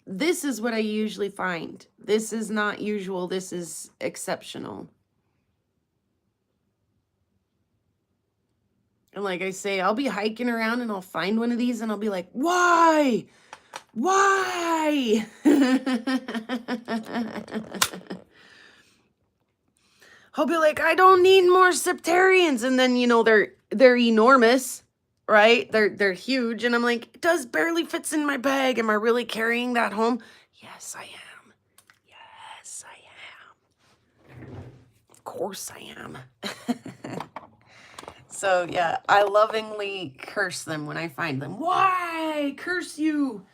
[SPEAKER 1] this is what I usually find. This is not usual, this is exceptional. And like I say, I'll be hiking around and I'll find one of these and I'll be like, why? Why? I'll be like, I don't need more septarians. And then, you know, they're enormous, right? They're huge. And I'm like, it does barely fits in my bag. Am I really carrying that home? Yes, I am. Yes, I am. Of course I am. So yeah, I lovingly curse them when I find them. Why? Curse you.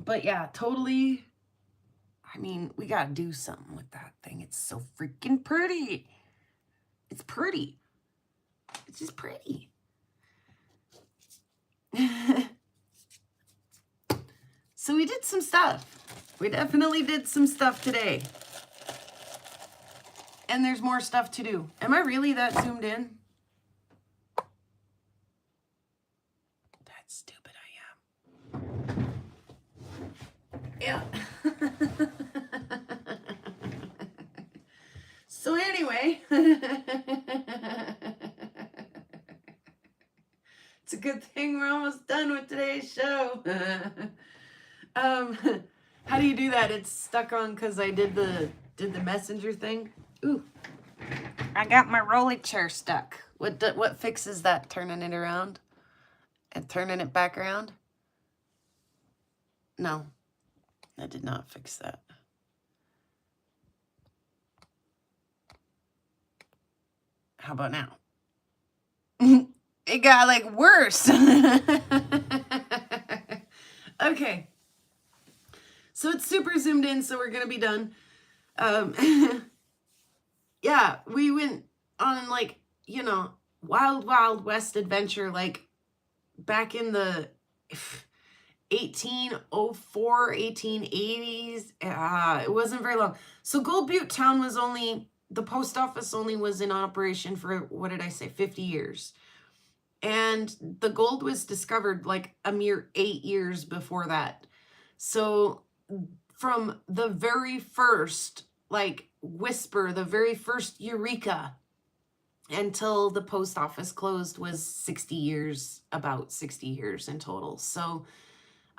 [SPEAKER 1] But yeah, totally. I mean, we gotta do something with that thing. It's so freaking pretty. It's pretty. It's just pretty. So we did some stuff. We definitely did some stuff today. And there's more stuff to do. Am I really that zoomed in? That's stupid, I am. Yeah. So anyway, it's a good thing we're almost done with today's show. How do you do that? It's stuck on because I did the messenger thing. Ooh, I got my rolly chair stuck. What fixes that? Turning it around and turning it back around? No, I did not fix that. How about now? It got like worse. Okay. So it's super zoomed in, so we're gonna be done. Yeah, we went on like, you know, wild, wild west adventure, like back in the 1804, 1880s. It wasn't very long. So Gold Butte town was only, the post office only was in operation for, what did I say, 50 years. And the gold was discovered like a mere 8 years before that. So from the very first like whisper, the very first eureka until the post office closed was 60 years, about 60 years in total. So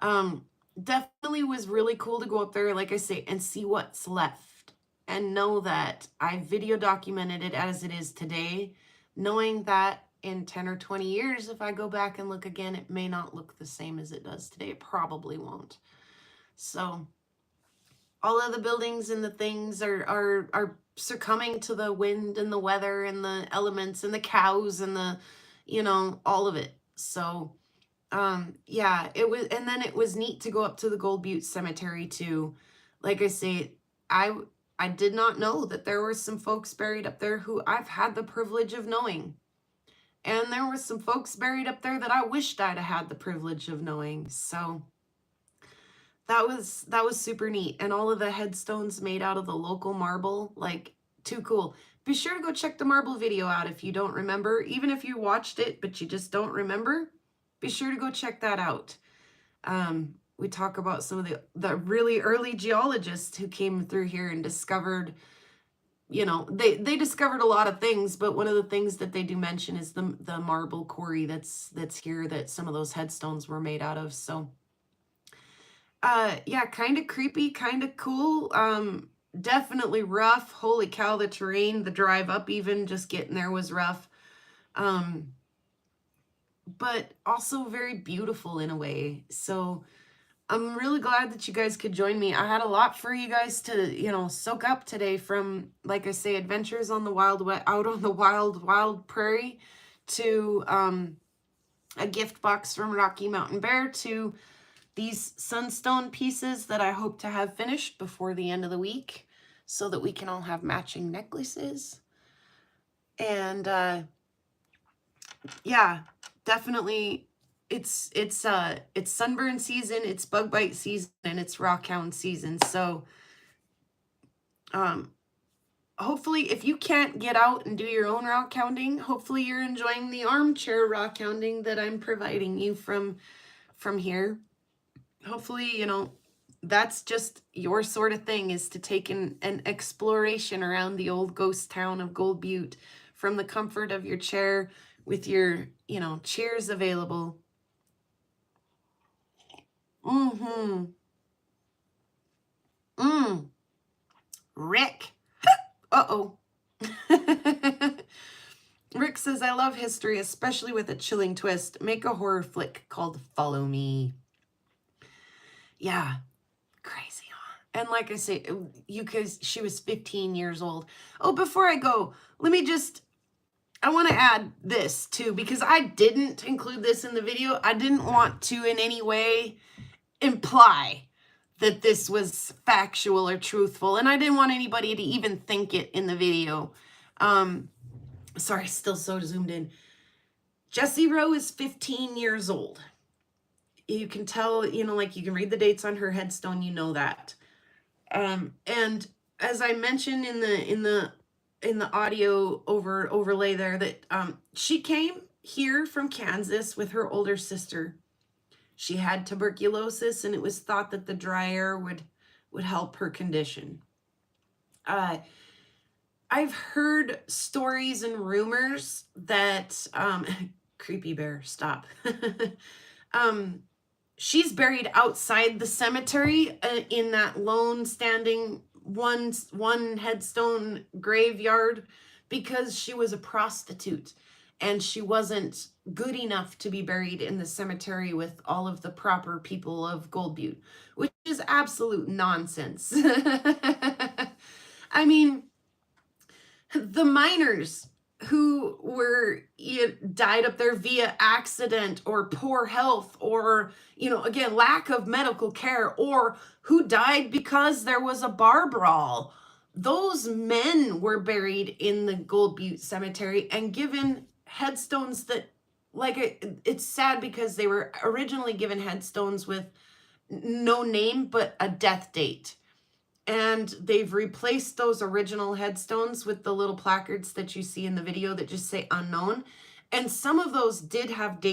[SPEAKER 1] definitely was really cool to go up there, like I say, and see what's left and know that I video documented it as it is today, knowing that in 10 or 20 years, if I go back and look again, it may not look the same as it does today. It probably won't. So all of the buildings and the things are succumbing to the wind and the weather and the elements and the cows and the, you know, all of it. So yeah, it was, and then it was neat to go up to the Gold Butte Cemetery too. Like I say, I did not know that there were some folks buried up there who I've had the privilege of knowing. And there were some folks buried up there that I wished I'd have had the privilege of knowing. So that was super neat. And all of the headstones made out of the local marble, like too cool. Be sure to go check the marble video out if you don't remember. Even if you watched it, but you just don't remember, be sure to go check that out. We talk about some of the really early geologists who came through here and discovered, you know, they discovered a lot of things, but one of the things that they do mention is the marble quarry that's here that some of those headstones were made out of. So yeah, kind of creepy, kind of cool. Definitely rough. Holy cow, the terrain, the drive up, even just getting there was rough. But also very beautiful in a way. So I'm really glad that you guys could join me. I had a lot for you guys to, you know, soak up today, from, like I say, adventures on the out on the wild prairie, to a gift box from Rocky Mountain Bear, to these sunstone pieces that I hope to have finished before the end of the week so that we can all have matching necklaces. And yeah, definitely it's sunburn season, it's bug bite season, and it's rockhound season. So hopefully, if you can't get out and do your own rock hounding, hopefully you're enjoying the armchair rock hounding that I'm providing you from here. Hopefully, you know, that's just your sort of thing, is to take an exploration around the old ghost town of Gold Butte from the comfort of your chair with your, cheers available. Rick. Uh-oh. Rick says, I love history, especially with a chilling twist. Make a horror flick called Follow Me. Yeah, crazy, huh? And like I say, she was 15 years old. Oh, before I go, I want to add this too, because I didn't include this in the video. I didn't want to in any way imply that this was factual or truthful, and I didn't want anybody to even think it in the video. Sorry, still so zoomed in. Jessie Rowe is 15 years old. You can tell, like you can read the dates on her headstone, that. And as I mentioned in the audio overlay there, that she came here from Kansas with her older sister. She had tuberculosis, and it was thought that the dry air would help her condition. I've heard stories and rumors that creepy bear, stop. She's buried outside the cemetery in that lone standing one headstone graveyard because she was a prostitute and she wasn't good enough to be buried in the cemetery with all of the proper people of Gold Butte, which is absolute nonsense. I mean, the miners who died up there via accident or poor health or, again, lack of medical care, or who died because there was a bar brawl. Those men were buried in the Gold Butte Cemetery and given headstones that, it's sad because they were originally given headstones with no name but a death date. And they've replaced those original headstones with the little placards that you see in the video that just say unknown. And some of those did have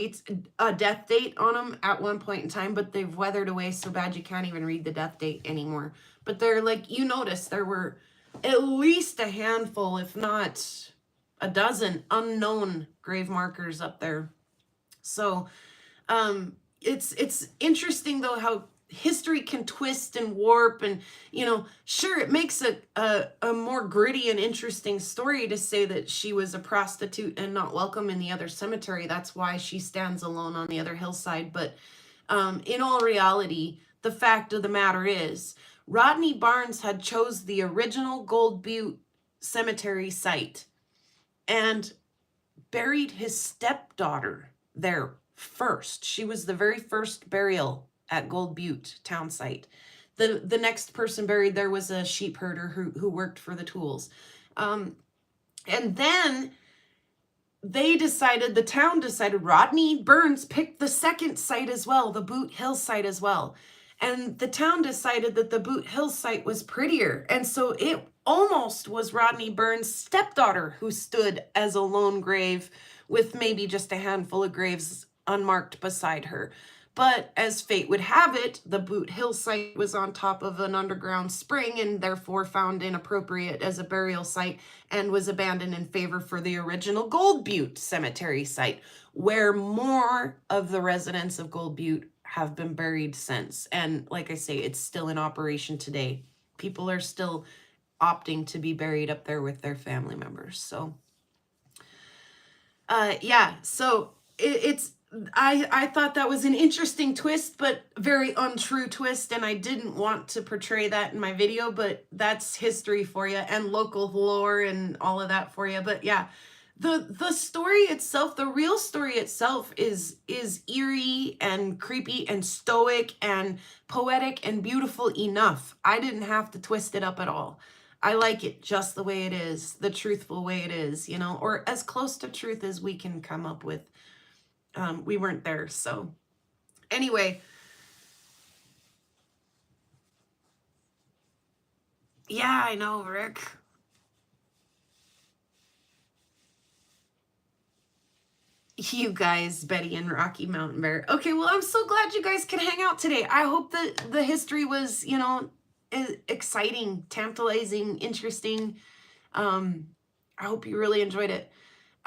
[SPEAKER 1] a death date on them at one point in time, but they've weathered away so bad you can't even read the death date anymore. But they're notice there were at least a handful, if not a dozen, unknown grave markers up there. So it's interesting though how history can twist and warp, and sure, it makes a more gritty and interesting story to say that she was a prostitute and not welcome in the other cemetery. That's why she stands alone on the other hillside. But in all reality, the fact of the matter is Rodney Barnes had chose the original Gold Butte cemetery site and buried his stepdaughter there first. She was the very first burial at Gold Butte town site. The next person buried there was a sheep herder who worked for the tools. And then the town decided, Rodney Burns picked the second site as well, the Boot Hill site as well. And the town decided that the Boot Hill site was prettier. And so it almost was Rodney Burns' stepdaughter who stood as a lone grave with maybe just a handful of graves unmarked beside her. But as fate would have it, the Boot Hill site was on top of an underground spring and therefore found inappropriate as a burial site and was abandoned in favor for the original Gold Butte cemetery site, where more of the residents of Gold Butte have been buried since. And like I say, it's still in operation today. People are still opting to be buried up there with their family members. So, yeah, so I thought that was an interesting twist, but very untrue twist, and I didn't want to portray that in my video, but that's history for you, and local lore and all of that for you. But yeah, the story itself, the real story itself is eerie and creepy and stoic and poetic and beautiful enough. I didn't have to twist it up at all. I like it just the way it is, the truthful way it is, or as close to truth as we can come up with. We weren't there, so anyway. Yeah, I know, Rick. You guys, Betty and Rocky Mountain Bear. Okay, well, I'm so glad you guys could hang out today. I hope that the history was, exciting, tantalizing, interesting. I hope you really enjoyed it.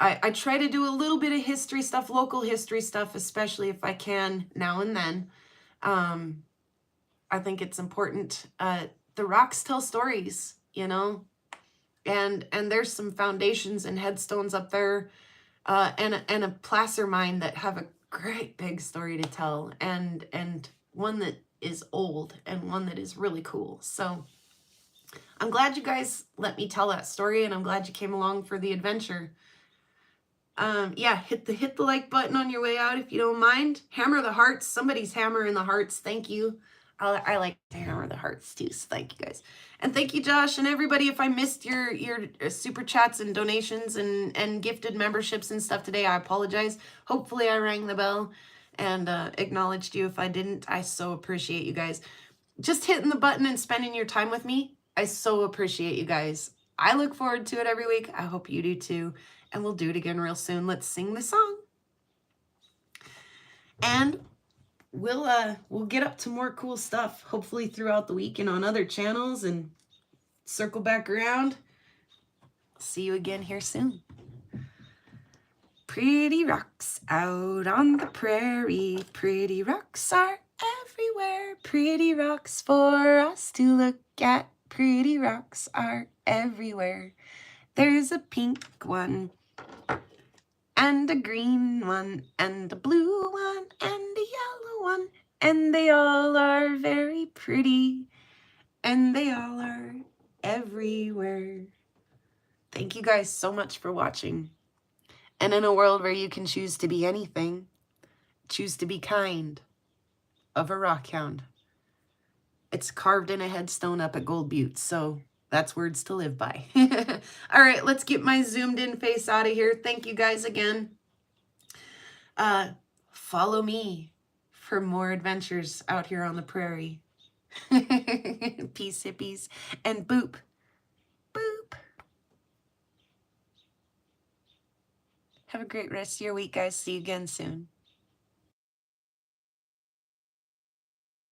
[SPEAKER 1] I try to do a little bit of history stuff, local history stuff, especially if I can now and then. I think it's important. The rocks tell stories, you know, and there's some foundations and headstones up there, and a placer mine that have a great big story to tell, and one that is old and one that is really cool. So I'm glad you guys let me tell that story, and I'm glad you came along for the adventure. Yeah, hit the like button on your way out if you don't mind. Hammer the hearts. Somebody's hammering the hearts. Thank you. I like to hammer the hearts too, so thank you guys. And thank you, Josh, and everybody. If I missed your super chats and donations and gifted memberships and stuff today, I apologize. Hopefully I rang the bell and acknowledged you. If I didn't, I so appreciate you guys. Just hitting the button and spending your time with me, I so appreciate you guys. I look forward to it every week. I hope you do too. And we'll do it again real soon. Let's sing the song. And we'll get up to more cool stuff, hopefully throughout the week and on other channels, and circle back around. See you again here soon. Pretty rocks out on the prairie. Pretty rocks are everywhere. Pretty rocks for us to look at. Pretty rocks are everywhere. There's a pink one, and a green one, and a blue one, and a yellow one, and they all are very pretty, and they all are everywhere. Thank you guys so much for watching. And in a world where you can choose to be anything, choose to be kind of a rockhound. It's carved in a headstone up at Gold Butte, so that's words to live by. All right, let's get my zoomed in face out of here. Thank you guys again. Follow me for more adventures out here on the prairie. Peace, hippies, and boop, boop. Have a great rest of your week, guys. See you again soon.